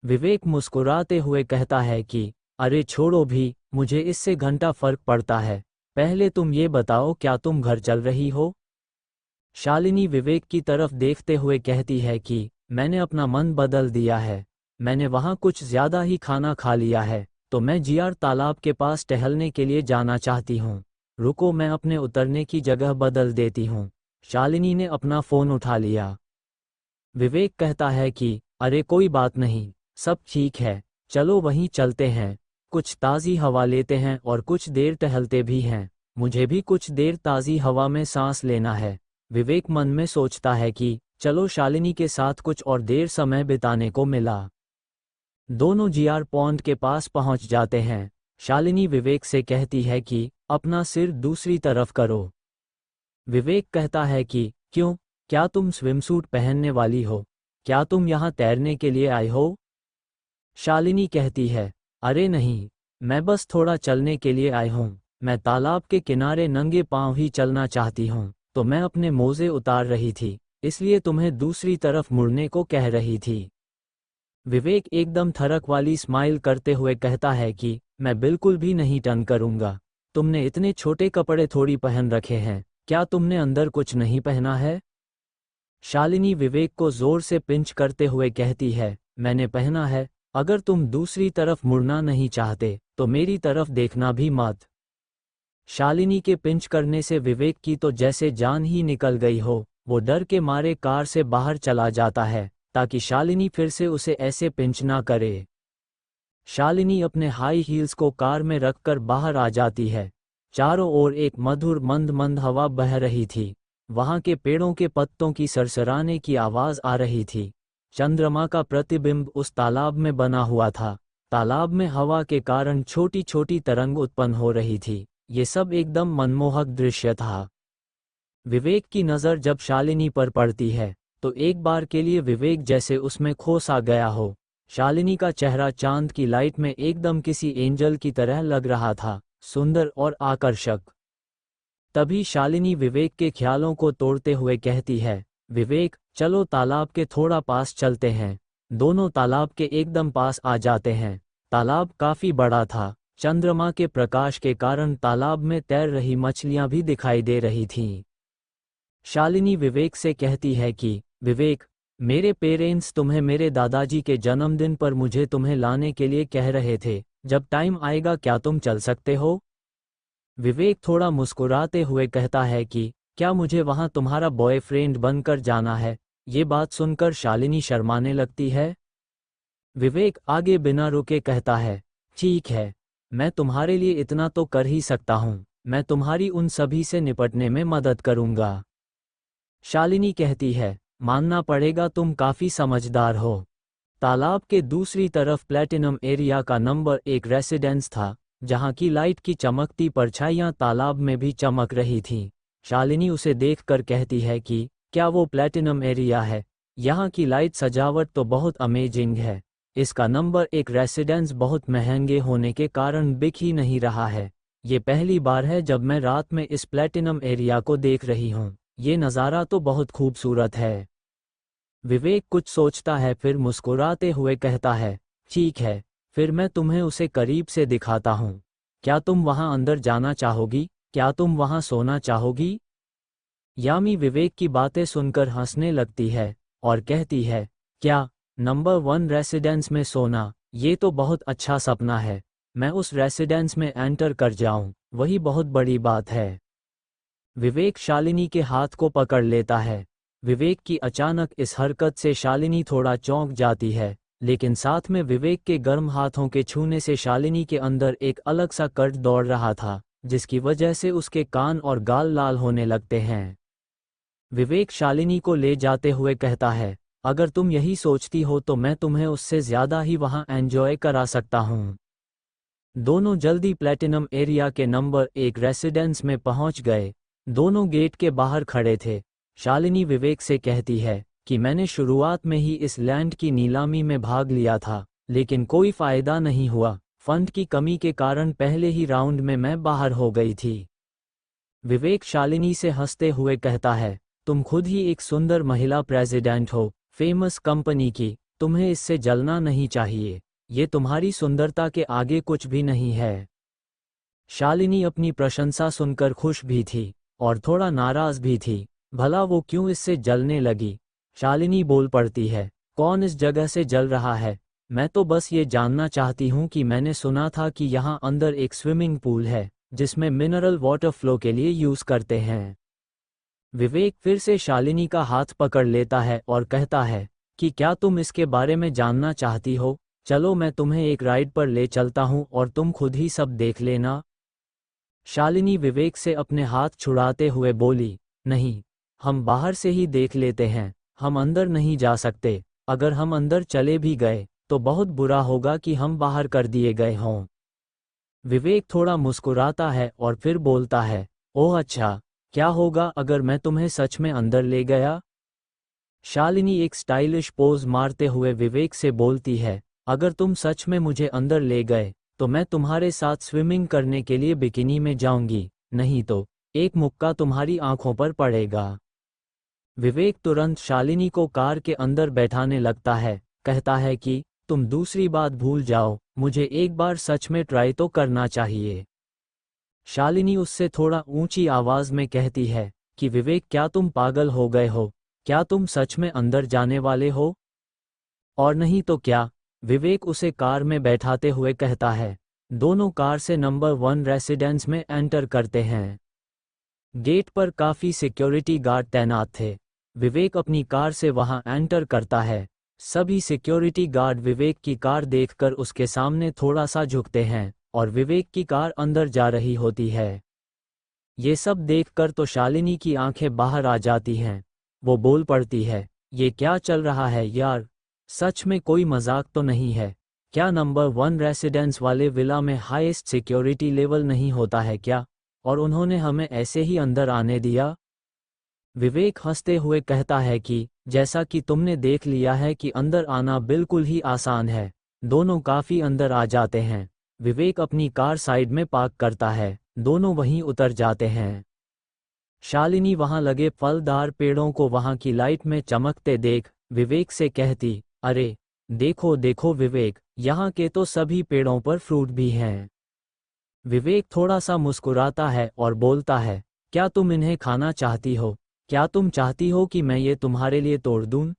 विवेक मुस्कुराते हुए कहता है कि अरे छोड़ो भी, मुझे इससे घंटा फर्क पड़ता है। पहले तुम ये बताओ, क्या तुम घर चल रही हो? शालिनी विवेक की तरफ देखते हुए कहती है कि मैंने अपना मन बदल दिया है। मैंने वहाँ कुछ ज्यादा ही खाना खा लिया है, तो मैं जियार तालाब के पास टहलने के लिए जाना चाहती हूँ। रुको, मैं अपने उतरने की जगह बदल देती हूँ। शालिनी ने अपना फ़ोन उठा लिया। विवेक कहता है कि अरे कोई बात नहीं, सब ठीक है, चलो वहीं चलते हैं, कुछ ताज़ी हवा लेते हैं और कुछ देर टहलते भी हैं। मुझे भी कुछ देर ताज़ी हवा में सांस लेना है। विवेक मन में सोचता है कि चलो शालिनी के साथ कुछ और देर समय बिताने को मिला। दोनों जियार पॉन्ड के पास पहुंच जाते हैं। शालिनी विवेक से कहती है कि अपना सिर दूसरी तरफ करो। विवेक कहता है कि क्यों, क्या तुम स्विमसूट पहनने वाली हो? क्या तुम यहाँ तैरने के लिए आई हो? शालिनी कहती है, अरे नहीं, मैं बस थोड़ा चलने के लिए आई हूँ। मैं तालाब के किनारे नंगे पांव ही चलना चाहती हूँ, तो मैं अपने मोजे उतार रही थी, इसलिए तुम्हें दूसरी तरफ मुड़ने को कह रही थी। विवेक एकदम थरक वाली स्माइल करते हुए कहता है कि मैं बिल्कुल भी नहीं टर्न करूँगा। तुमने इतने छोटे कपड़े थोड़ी पहन रखे हैं, क्या तुमने अंदर कुछ नहीं पहना है? शालिनी विवेक को जोर से पिंच करते हुए कहती है, मैंने पहना है, अगर तुम दूसरी तरफ मुड़ना नहीं चाहते तो मेरी तरफ देखना भी मत। शालिनी के पिंच करने से विवेक की तो जैसे जान ही निकल गई हो। वो डर के मारे कार से बाहर चला जाता है ताकि शालिनी फिर से उसे ऐसे पिंच ना करे। शालिनी अपने हाई हील्स को कार में रखकर बाहर आ जाती है। चारों ओर एक मधुर मंद मंद हवा बह रही थी। वहां के पेड़ों के पत्तों की सरसराने की आवाज आ रही थी। चंद्रमा का प्रतिबिंब उस तालाब में बना हुआ था। तालाब में हवा के कारण छोटी छोटी तरंग उत्पन्न हो रही थी। ये सब एकदम मनमोहक दृश्य था। विवेक की नज़र जब शालिनी पर पड़ती है तो एक बार के लिए विवेक जैसे उसमें खो सा गया हो। शालिनी का चेहरा चांद की लाइट में एकदम किसी एंजल की तरह लग रहा था, सुंदर और आकर्षक। तभी शालिनी विवेक के ख्यालों को तोड़ते हुए कहती है, विवेक चलो तालाब के थोड़ा पास चलते हैं। दोनों तालाब के एकदम पास आ जाते हैं। तालाब काफी बड़ा था, चंद्रमा के प्रकाश के कारण तालाब में तैर रही मछलियां भी दिखाई दे रही थीं। शालिनी विवेक से कहती है कि विवेक, मेरे पेरेंट्स तुम्हें मेरे दादाजी के जन्मदिन पर मुझे तुम्हें लाने के लिए कह रहे थे, जब टाइम आएगा क्या तुम चल सकते हो? विवेक थोड़ा मुस्कुराते हुए कहता है कि क्या मुझे वहां तुम्हारा बॉयफ्रेंड बनकर जाना है? ये बात सुनकर शालिनी शर्माने लगती है। विवेक आगे बिना रुके कहता है, ठीक है, मैं तुम्हारे लिए इतना तो कर ही सकता हूँ, मैं तुम्हारी उन सभी से निपटने में मदद करूँगा। शालिनी कहती है, मानना पड़ेगा तुम काफ़ी समझदार हो। तालाब के दूसरी तरफ प्लैटिनम एरिया का नंबर 1 रेसिडेंस था, जहाँ की लाइट की चमकती परछाइयाँ तालाब में भी चमक रही थीं। शालिनी उसे देखकर कहती है कि क्या वो प्लैटिनम एरिया है? यहाँ की लाइट सजावट तो बहुत अमेजिंग है। इसका नंबर 1 रेसिडेंस बहुत महंगे होने के कारण बिक ही नहीं रहा है। ये पहली बार है जब मैं रात में इस प्लैटिनम एरिया को देख रही हूँ। ये नज़ारा तो बहुत खूबसूरत है। विवेक कुछ सोचता है फिर मुस्कुराते हुए कहता है, ठीक है, फिर मैं तुम्हें उसे करीब से दिखाता हूँ। क्या तुम वहाँ अंदर जाना चाहोगी? क्या तुम वहाँ सोना चाहोगी? यामी विवेक की बातें सुनकर हंसने लगती है और कहती है, क्या नंबर 1 रेसिडेंस में सोना? ये तो बहुत अच्छा सपना है। मैं उस रेसिडेंस में एंटर कर जाऊं, वही बहुत बड़ी बात है। विवेक शालिनी के हाथ को पकड़ लेता है। विवेक की अचानक इस हरकत से शालिनी थोड़ा चौंक जाती है, लेकिन साथ में विवेक के गर्म हाथों के छूने से शालिनी के अंदर एक अलग सा कर्ज दौड़ रहा था, जिसकी वजह से उसके कान और गाल लाल होने लगते हैं। विवेक शालिनी को ले जाते हुए कहता है, अगर तुम यही सोचती हो तो मैं तुम्हें उससे ज्यादा ही वहां एंजॉय करा सकता हूं। दोनों जल्दी प्लैटिनम एरिया के नंबर 1 रेसिडेंस में पहुंच गए। दोनों गेट के बाहर खड़े थे। शालिनी विवेक से कहती है कि मैंने शुरुआत में ही इस लैंड की नीलामी में भाग लिया था, लेकिन कोई फायदा नहीं हुआ। फंड की कमी के कारण पहले ही राउंड में मैं बाहर हो गई थी। विवेक शालिनी से हंसते हुए कहता है, तुम खुद ही एक सुंदर महिला प्रेसिडेंट हो, फेमस कंपनी की, तुम्हें इससे जलना नहीं चाहिए। ये तुम्हारी सुंदरता के आगे कुछ भी नहीं है। शालिनी अपनी प्रशंसा सुनकर खुश भी थी और थोड़ा नाराज भी थी। भला वो क्यों इससे जलने लगी? शालिनी बोल पड़ती है, कौन इस जगह से जल रहा है? मैं तो बस ये जानना चाहती हूँ कि मैंने सुना था कि यहाँ अंदर एक स्विमिंग पूल है, जिसमें मिनरल वाटर फ्लो के लिए यूज करते हैं। विवेक फिर से शालिनी का हाथ पकड़ लेता है और कहता है कि क्या तुम इसके बारे में जानना चाहती हो? चलो मैं तुम्हें एक राइड पर ले चलता हूँ और तुम खुद ही सब देख लेना। शालिनी विवेक से अपने हाथ छुड़ाते हुए बोली, नहीं, हम बाहर से ही देख लेते हैं, हम अंदर नहीं जा सकते। अगर हम अंदर चले भी गए तो बहुत बुरा होगा कि हम बाहर कर दिए गए हों। विवेक थोड़ा मुस्कुराता है और फिर बोलता है, ओह अच्छा, क्या होगा अगर मैं तुम्हें सच में अंदर ले गया? शालिनी एक स्टाइलिश पोज मारते हुए विवेक से बोलती है, अगर तुम सच में मुझे अंदर ले गए तो मैं तुम्हारे साथ स्विमिंग करने के लिए बिकिनी में जाऊंगी, नहीं तो एक मुक्का तुम्हारी आंखों पर पड़ेगा। विवेक तुरंत शालिनी को कार के अंदर बैठाने लगता है, कहता है कि तुम दूसरी बात भूल जाओ, मुझे एक बार सच में ट्राई तो करना चाहिए। शालिनी उससे थोड़ा ऊंची आवाज में कहती है कि विवेक क्या तुम पागल हो गए हो? क्या तुम सच में अंदर जाने वाले हो? और नहीं तो क्या? विवेक उसे कार में बैठाते हुए कहता है। दोनों कार से नंबर 1 रेसिडेंस में एंटर करते हैं। गेट पर काफी सिक्योरिटी गार्ड तैनात थे। विवेक अपनी कार से वहां एंटर करता है। सभी सिक्योरिटी गार्ड विवेक की कार देखकर उसके सामने थोड़ा सा झुकते हैं और विवेक की कार अंदर जा रही होती है। ये सब देखकर तो शालिनी की आंखें बाहर आ जाती हैं। वो बोल पड़ती है, ये क्या चल रहा है यार? सच में कोई मजाक तो नहीं है? क्या नंबर 1 रेसिडेंस वाले विला में हाईएस्ट सिक्योरिटी लेवल नहीं होता है क्या? और उन्होंने हमें ऐसे ही अंदर आने दिया। विवेक हंसते हुए कहता है कि जैसा कि तुमने देख लिया है कि अंदर आना बिल्कुल ही आसान है। दोनों काफी अंदर आ जाते हैं। विवेक अपनी कार साइड में पार्क करता है, दोनों वहीं उतर जाते हैं। शालिनी वहां लगे फलदार पेड़ों को वहां की लाइट में चमकते देख विवेक से कहती, अरे देखो देखो विवेक, यहाँ के तो सभी पेड़ों पर फ्रूट भी हैं। विवेक थोड़ा सा मुस्कुराता है और बोलता है, क्या तुम इन्हें खाना चाहती हो? क्या तुम चाहती हो कि मैं ये तुम्हारे लिए तोड़ दूं?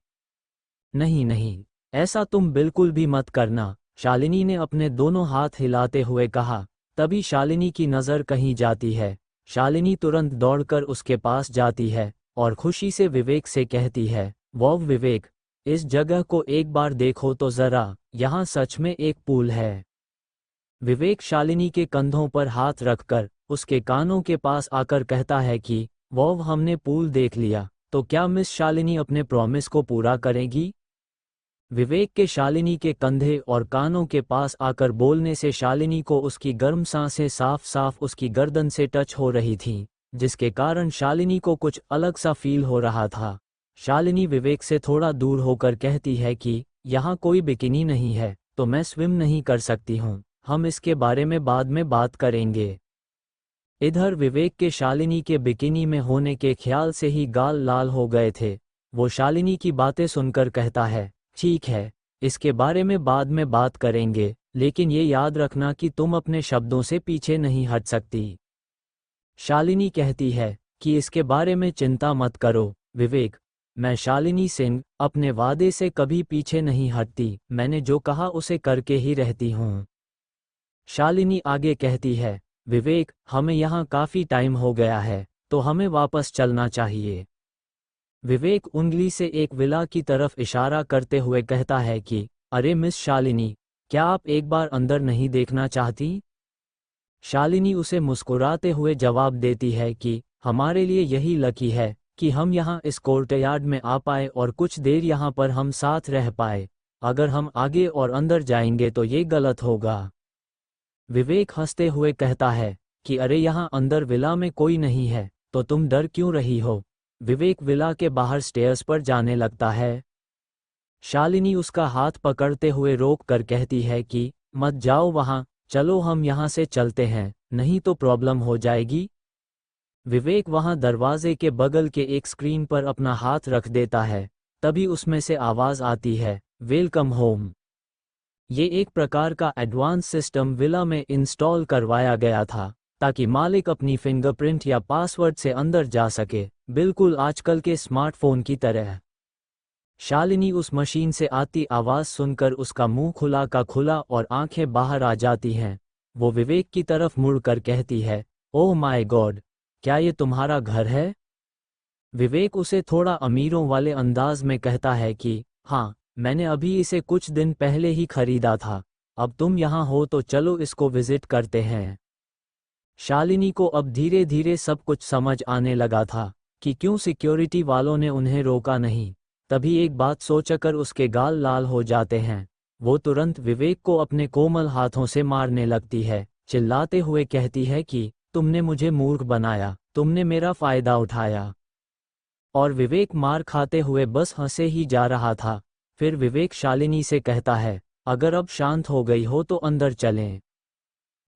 नहीं नहीं, ऐसा तुम बिल्कुल भी मत करना, शालिनी ने अपने दोनों हाथ हिलाते हुए कहा। तभी शालिनी की नज़र कहीं जाती है। शालिनी तुरंत दौड़कर उसके पास जाती है और खुशी से विवेक से कहती है, वाह विवेक, इस जगह को एक बार देखो तो ज़रा, यहाँ सच में एक पूल है। विवेक शालिनी के कंधों पर हाथ रखकर उसके कानों के पास आकर कहता है कि वाह, हमने पूल देख लिया, तो क्या मिस शालिनी अपने प्रॉमिस को पूरा करेगी? विवेक के शालिनी के कंधे और कानों के पास आकर बोलने से शालिनी को उसकी गर्म सांसें साफ साफ उसकी गर्दन से टच हो रही थीं, जिसके कारण शालिनी को कुछ अलग सा फील हो रहा था। शालिनी विवेक से थोड़ा दूर होकर कहती है कि यहाँ कोई बिकिनी नहीं है, तो मैं स्विम नहीं कर सकती हूँ, हम इसके बारे में बाद में बात करेंगे। इधर विवेक के शालिनी के बिकिनी में होने के ख्याल से ही गाल लाल हो गए थे। वो शालिनी की बातें सुनकर कहता है, ठीक है, इसके बारे में बाद में बात करेंगे, लेकिन ये याद रखना कि तुम अपने शब्दों से पीछे नहीं हट सकती। शालिनी कहती है कि इसके बारे में चिंता मत करो विवेक, मैं शालिनी सिंह अपने वादे से कभी पीछे नहीं हटती, मैंने जो कहा उसे करके ही रहती हूँ। शालिनी आगे कहती है, विवेक, हमें यहाँ काफ़ी टाइम हो गया है, तो हमें वापस चलना चाहिए। विवेक उंगली से एक विला की तरफ इशारा करते हुए कहता है कि अरे मिस शालिनी, क्या आप एक बार अंदर नहीं देखना चाहती? शालिनी उसे मुस्कुराते हुए जवाब देती है कि हमारे लिए यही लकी है कि हम यहाँ इस कोर्टयार्ड में आ पाए और कुछ देर यहाँ पर हम साथ रह पाए। अगर हम आगे और अंदर जाएंगे तो ये गलत होगा। विवेक हंसते हुए कहता है कि अरे यहाँ अंदर विला में कोई नहीं है, तो तुम डर क्यों रही हो? विवेक विला के बाहर स्टेयर्स पर जाने लगता है। शालिनी उसका हाथ पकड़ते हुए रोक कर कहती है कि मत जाओ वहाँ, चलो हम यहाँ से चलते हैं, नहीं तो प्रॉब्लम हो जाएगी। विवेक वहाँ दरवाजे के बगल के एक स्क्रीन पर अपना हाथ रख देता है। तभी उसमें से आवाज़ आती है, वेलकम होम। ये एक प्रकार का एडवांस सिस्टम विला में इंस्टॉल करवाया गया था ताकि मालिक अपनी फिंगरप्रिंट या पासवर्ड से अंदर जा सके, बिल्कुल आजकल के स्मार्टफोन की तरह। शालिनी उस मशीन से आती आवाज़ सुनकर उसका मुंह खुला का खुला और आंखें बाहर आ जाती हैं। वो विवेक की तरफ मुड़कर कहती है, ओह माय गॉड, क्या ये तुम्हारा घर है? विवेक उसे थोड़ा अमीरों वाले अंदाज में कहता है कि हाँ, मैंने अभी इसे कुछ दिन पहले ही खरीदा था, अब तुम यहाँ हो तो चलो इसको विजिट करते हैं। शालिनी को अब धीरे धीरे सब कुछ समझ आने लगा था कि क्यों सिक्योरिटी वालों ने उन्हें रोका नहीं। तभी एक बात सोचकर उसके गाल लाल हो जाते हैं। वो तुरंत विवेक को अपने कोमल हाथों से मारने लगती है, चिल्लाते हुए कहती है कि तुमने मुझे मूर्ख बनाया, तुमने मेरा फायदा उठाया। और विवेक मार खाते हुए बस हंसे ही जा रहा था। फिर विवेक शालिनी से कहता है, अगर अब शांत हो गई हो तो अंदर चलें।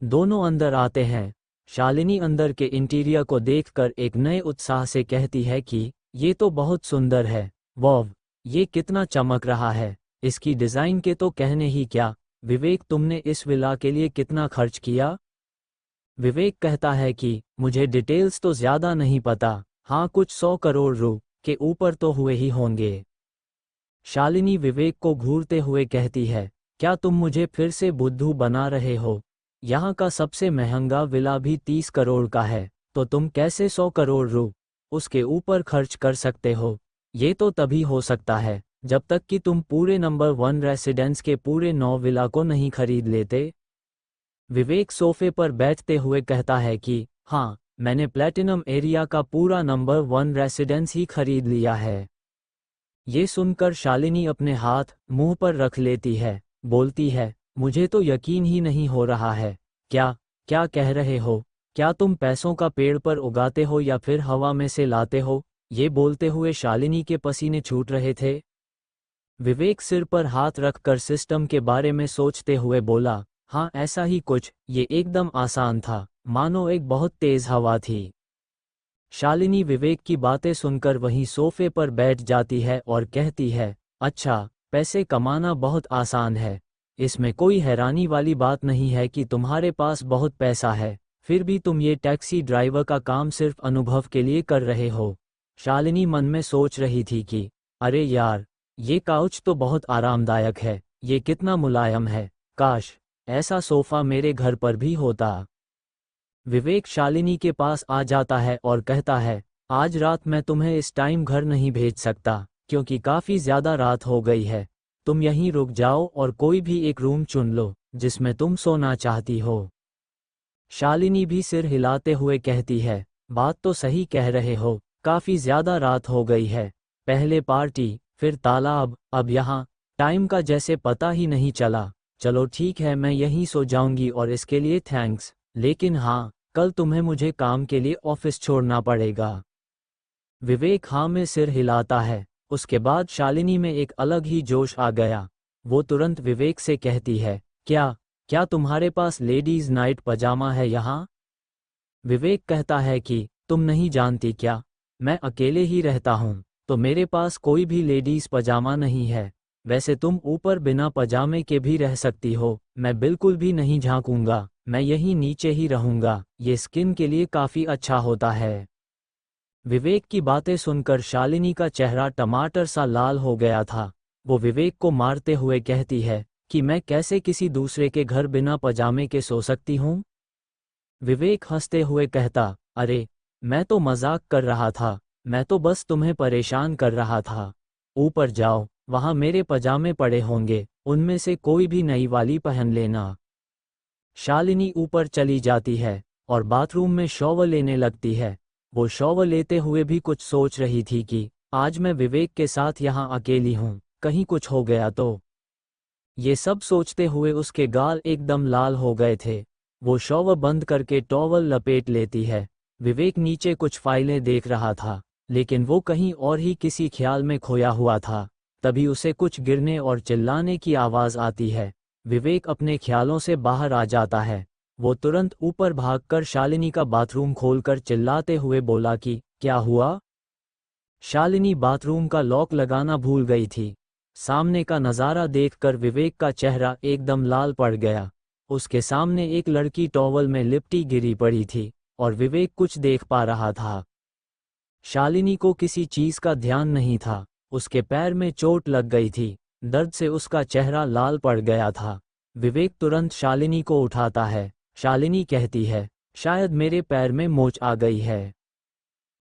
दोनों अंदर आते हैं। शालिनी अंदर के इंटीरियर को देखकर एक नए उत्साह से कहती है कि ये तो बहुत सुंदर है, वाव, ये कितना चमक रहा है, इसकी डिज़ाइन के तो कहने ही क्या। विवेक, तुमने इस विला के लिए कितना खर्च किया? विवेक कहता है कि मुझे डिटेल्स तो ज़्यादा नहीं पता, हाँ कुछ 100 करोड़ रु के ऊपर तो हुए ही होंगे। शालिनी विवेक को घूरते हुए कहती है, क्या तुम मुझे फिर से बुद्धू बना रहे हो? यहाँ का सबसे महंगा विला भी 30 करोड़ का है, तो तुम कैसे 100 करोड़ रु उसके ऊपर खर्च कर सकते हो? ये तो तभी हो सकता है जब तक कि तुम पूरे नंबर 1 रेसिडेंस के पूरे 9 विला को नहीं खरीद लेते। विवेक सोफे पर बैठते हुए कहता है कि हाँ, मैंने प्लैटिनम एरिया का पूरा नंबर 1 रेसिडेंस ही खरीद लिया है। ये सुनकर शालिनी अपने हाथ मुंह पर रख लेती है, बोलती है, मुझे तो यकीन ही नहीं हो रहा है। क्या क्या कह रहे हो? क्या तुम पैसों का पेड़ पर उगाते हो या फिर हवा में से लाते हो? ये बोलते हुए शालिनी के पसीने छूट रहे थे। विवेक सिर पर हाथ रखकर सिस्टम के बारे में सोचते हुए बोला, हाँ ऐसा ही कुछ, ये एकदम आसान था, मानो एक बहुत तेज हवा थी। शालिनी विवेक की बातें सुनकर वहीं सोफे पर बैठ जाती है और कहती है, अच्छा, पैसे कमाना बहुत आसान है। इसमें कोई हैरानी वाली बात नहीं है कि तुम्हारे पास बहुत पैसा है, फिर भी तुम ये टैक्सी ड्राइवर का काम सिर्फ अनुभव के लिए कर रहे हो। शालिनी मन में सोच रही थी कि अरे यार, ये काउच तो बहुत आरामदायक है, ये कितना मुलायम है, काश ऐसा सोफा मेरे घर पर भी होता। विवेक शालिनी के पास आ जाता है और कहता है, आज रात मैं तुम्हें इस टाइम घर नहीं भेज सकता, क्योंकि काफ़ी ज़्यादा रात हो गई है। तुम यहीं रुक जाओ और कोई भी एक रूम चुन लो जिसमें तुम सोना चाहती हो। शालिनी भी सिर हिलाते हुए कहती है, बात तो सही कह रहे हो, काफ़ी ज़्यादा रात हो गई है। पहले पार्टी, फिर तालाब, अब यहाँ, टाइम का जैसे पता ही नहीं चला। चलो ठीक है, मैं यहीं सो जाऊंगी और इसके लिए थैंक्स, लेकिन हाँ, कल तुम्हें मुझे काम के लिए ऑफिस छोड़ना पड़ेगा। विवेक हाँ में सिर हिलाता है। उसके बाद शालिनी में एक अलग ही जोश आ गया। वो तुरंत विवेक से कहती है, क्या क्या तुम्हारे पास लेडीज नाइट पजामा है यहाँ? विवेक कहता है कि तुम नहीं जानती क्या, मैं अकेले ही रहता हूँ, तो मेरे पास कोई भी लेडीज पजामा नहीं है। वैसे तुम ऊपर बिना पजामे के भी रह सकती हो, मैं बिल्कुल भी नहीं झांकूंगा, मैं यहीं नीचे ही रहूंगा, ये स्किन के लिए काफ़ी अच्छा होता है। विवेक की बातें सुनकर शालिनी का चेहरा टमाटर सा लाल हो गया था। वो विवेक को मारते हुए कहती है कि मैं कैसे किसी दूसरे के घर बिना पजामे के सो सकती हूँ? विवेक हंसते हुए कहता, अरे, मैं तो मजाक कर रहा था, मैं तो बस तुम्हें परेशान कर रहा था। ऊपर जाओ, वहाँ मेरे पजामे पड़े होंगे, उनमें से कोई भी नई वाली पहन लेना। शालिनी ऊपर चली जाती है और बाथरूम में शॉवर लेने लगती है। वो शॉवर लेते हुए भी कुछ सोच रही थी कि आज मैं विवेक के साथ यहाँ अकेली हूँ, कहीं कुछ हो गया तो। ये सब सोचते हुए उसके गाल एकदम लाल हो गए थे। वो शॉवर बंद करके टॉवल लपेट लेती है। विवेक नीचे कुछ फाइलें देख रहा था, लेकिन वो कहीं और ही किसी ख्याल में खोया हुआ था। तभी उसे कुछ गिरने और चिल्लाने की आवाज़ आती है। विवेक अपने ख्यालों से बाहर आ जाता है। वो तुरंत ऊपर भागकर शालिनी का बाथरूम खोलकर चिल्लाते हुए बोला कि क्या हुआ? शालिनी बाथरूम का लॉक लगाना भूल गई थी। सामने का नज़ारा देखकर विवेक का चेहरा एकदम लाल पड़ गया। उसके सामने एक लड़की टॉवल में लिपटी गिरी पड़ी थी और विवेक कुछ देख पा रहा था। शालिनी को किसी चीज का ध्यान नहीं था। उसके पैर में चोट लग गई थी। दर्द से उसका चेहरा लाल पड़ गया था। विवेक तुरंत शालिनी को उठाता है। शालिनी कहती है, शायद मेरे पैर में मोच आ गई है।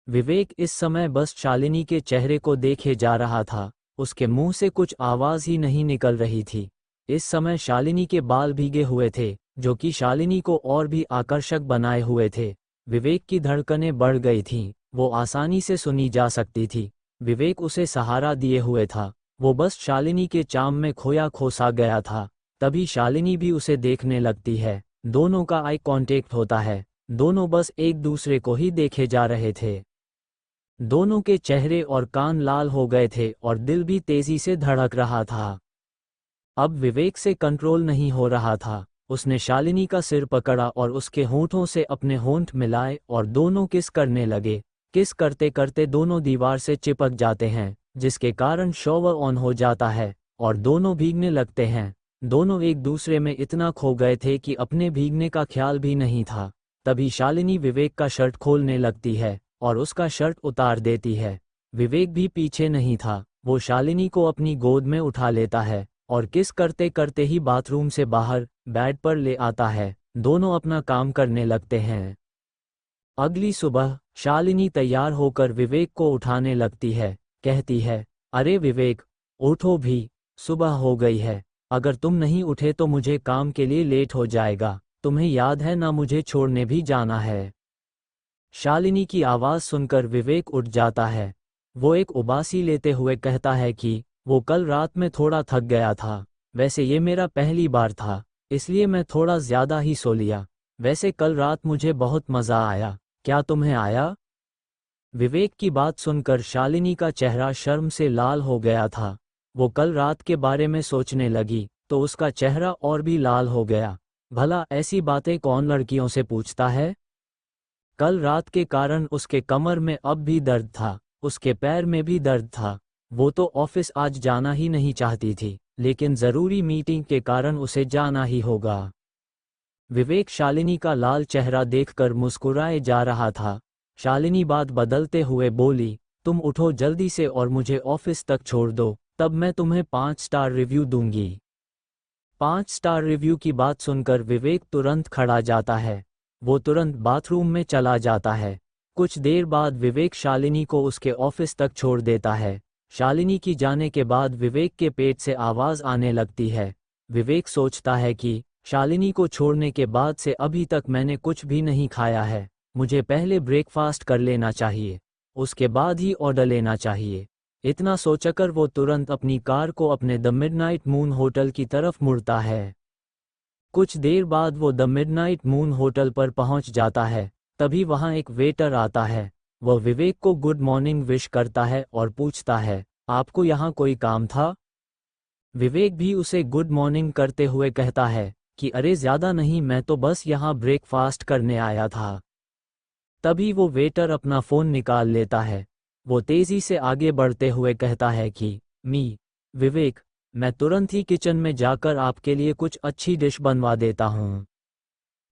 विवेक इस समय बस शालिनी के चेहरे को देखे जा रहा था। उसके मुंह से कुछ आवाज ही नहीं निकल रही थी। इस समय शालिनी के बाल भीगे हुए थे, जो कि शालिनी को और भी आकर्षक बनाए हुए थे। विवेक की धड़कनें बढ़ गई थीं, वो आसानी से सुनी जा सकती थी। विवेक उसे सहारा दिए हुए था। वो बस शालिनी के चाम में खोया खोसा गया था। तभी शालिनी भी उसे देखने लगती है। दोनों का आई कांटेक्ट होता है। दोनों बस एक दूसरे को ही देखे जा रहे थे। दोनों के चेहरे और कान लाल हो गए थे और दिल भी तेजी से धड़क रहा था। अब विवेक से कंट्रोल नहीं हो रहा था। उसने शालिनी का सिर पकड़ा और उसके होंठों से अपने होंठ मिलाए और दोनों किस करने लगे। किस करते करते दोनों दीवार से चिपक जाते हैं, जिसके कारण शॉवर ऑन हो जाता है और दोनों भीगने लगते हैं। दोनों एक दूसरे में इतना खो गए थे कि अपने भीगने का ख्याल भी नहीं था। तभी शालिनी विवेक का शर्ट खोलने लगती है और उसका शर्ट उतार देती है। विवेक भी पीछे नहीं था। वो शालिनी को अपनी गोद में उठा लेता है और किस करते करते ही बाथरूम से बाहर बेड पर ले आता है। दोनों अपना काम करने लगते हैं। अगली सुबह शालिनी तैयार होकर विवेक को उठाने लगती है। कहती है, अरे विवेक, उठो भी, सुबह हो गई है। अगर तुम नहीं उठे तो मुझे काम के लिए लेट हो जाएगा। तुम्हें याद है ना, मुझे छोड़ने भी जाना है। शालिनी की आवाज़ सुनकर विवेक उठ जाता है। वो एक उबासी लेते हुए कहता है कि वो कल रात में थोड़ा थक गया था। वैसे ये मेरा पहली बार था, इसलिए मैं थोड़ा ज़्यादा ही सो लिया। वैसे कल रात मुझे बहुत मज़ा आया, क्या तुम्हें आया? विवेक की बात सुनकर शालिनी का चेहरा शर्म से लाल हो गया था। वो कल रात के बारे में सोचने लगी तो उसका चेहरा और भी लाल हो गया। भला ऐसी बातें कौन लड़कियों से पूछता है? कल रात के कारण उसके कमर में अब भी दर्द था, उसके पैर में भी दर्द था। वो तो ऑफिस आज जाना ही नहीं चाहती थी, लेकिन ज़रूरी मीटिंग के कारण उसे जाना ही होगा। विवेक शालिनी का लाल चेहरा देखकर मुस्कुराए जा रहा था। शालिनी बात बदलते हुए बोली, तुम उठो जल्दी से और मुझे ऑफिस तक छोड़ दो, तब मैं तुम्हें 5 स्टार रिव्यू दूंगी। 5 स्टार रिव्यू की बात सुनकर विवेक तुरंत खड़ा जाता है। वो तुरंत बाथरूम में चला जाता है। कुछ देर बाद विवेक शालिनी को उसके ऑफिस तक छोड़ देता है। शालिनी की जाने के बाद विवेक के पेट से आवाज़ आने लगती है। विवेक सोचता है कि शालिनी को छोड़ने के बाद से अभी तक मैंने कुछ भी नहीं खाया है। मुझे पहले ब्रेकफास्ट कर लेना चाहिए, उसके बाद ही ऑर्डर लेना चाहिए। इतना सोचकर वो तुरंत अपनी कार को अपने द मिडनाइट मून होटल की तरफ मुड़ता है। कुछ देर बाद वो द मिडनाइट मून होटल पर पहुंच जाता है। तभी वहां एक वेटर आता है। वह विवेक को गुड मॉर्निंग विश करता है और पूछता है, आपको यहाँ कोई काम था? विवेक भी उसे गुड मॉर्निंग करते हुए कहता है कि अरे ज़्यादा नहीं, मैं तो बस यहाँ ब्रेकफास्ट करने आया था। तभी वो वेटर अपना फ़ोन निकाल लेता है। वो तेज़ी से आगे बढ़ते हुए कहता है कि विवेक, मैं तुरंत ही किचन में जाकर आपके लिए कुछ अच्छी डिश बनवा देता हूँ।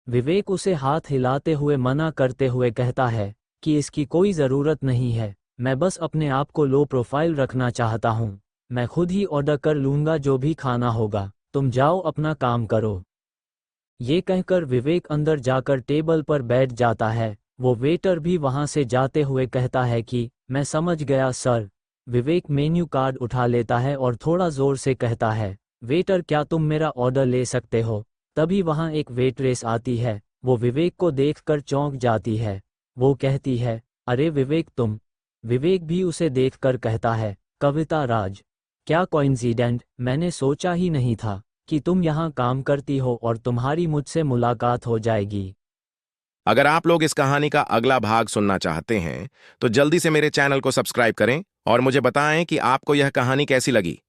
विवेक उसे हाथ हिलाते हुए मना करते हुए कहता है कि इसकी कोई ज़रूरत नहीं है, मैं बस अपने आप को लो प्रोफाइल रखना चाहता हूँ। मैं खुद ही ऑर्डर कर लूँगा जो भी खाना होगा, तुम जाओ अपना काम करो। ये कहकर विवेक अंदर जाकर टेबल पर बैठ जाता है। वो वेटर भी वहां से जाते हुए कहता है कि मैं समझ गया सर। विवेक मेन्यू कार्ड उठा लेता है और थोड़ा जोर से कहता है, वेटर क्या तुम मेरा ऑर्डर ले सकते हो? तभी वहां एक वेट्रेस आती है। वो विवेक को देखकर चौंक जाती है। वो कहती है, अरे विवेक तुम। विवेक भी उसे देखकर कहता है, कविता राज, क्या कोइंसिडेंट, मैंने सोचा ही नहीं था कि तुम यहाँ काम करती हो और तुम्हारी मुझसे मुलाकात हो जाएगी। अगर आप लोग इस कहानी का अगला भाग सुनना चाहते हैं तो जल्दी से मेरे चैनल को सब्सक्राइब करें और मुझे बताएं कि आपको यह कहानी कैसी लगी।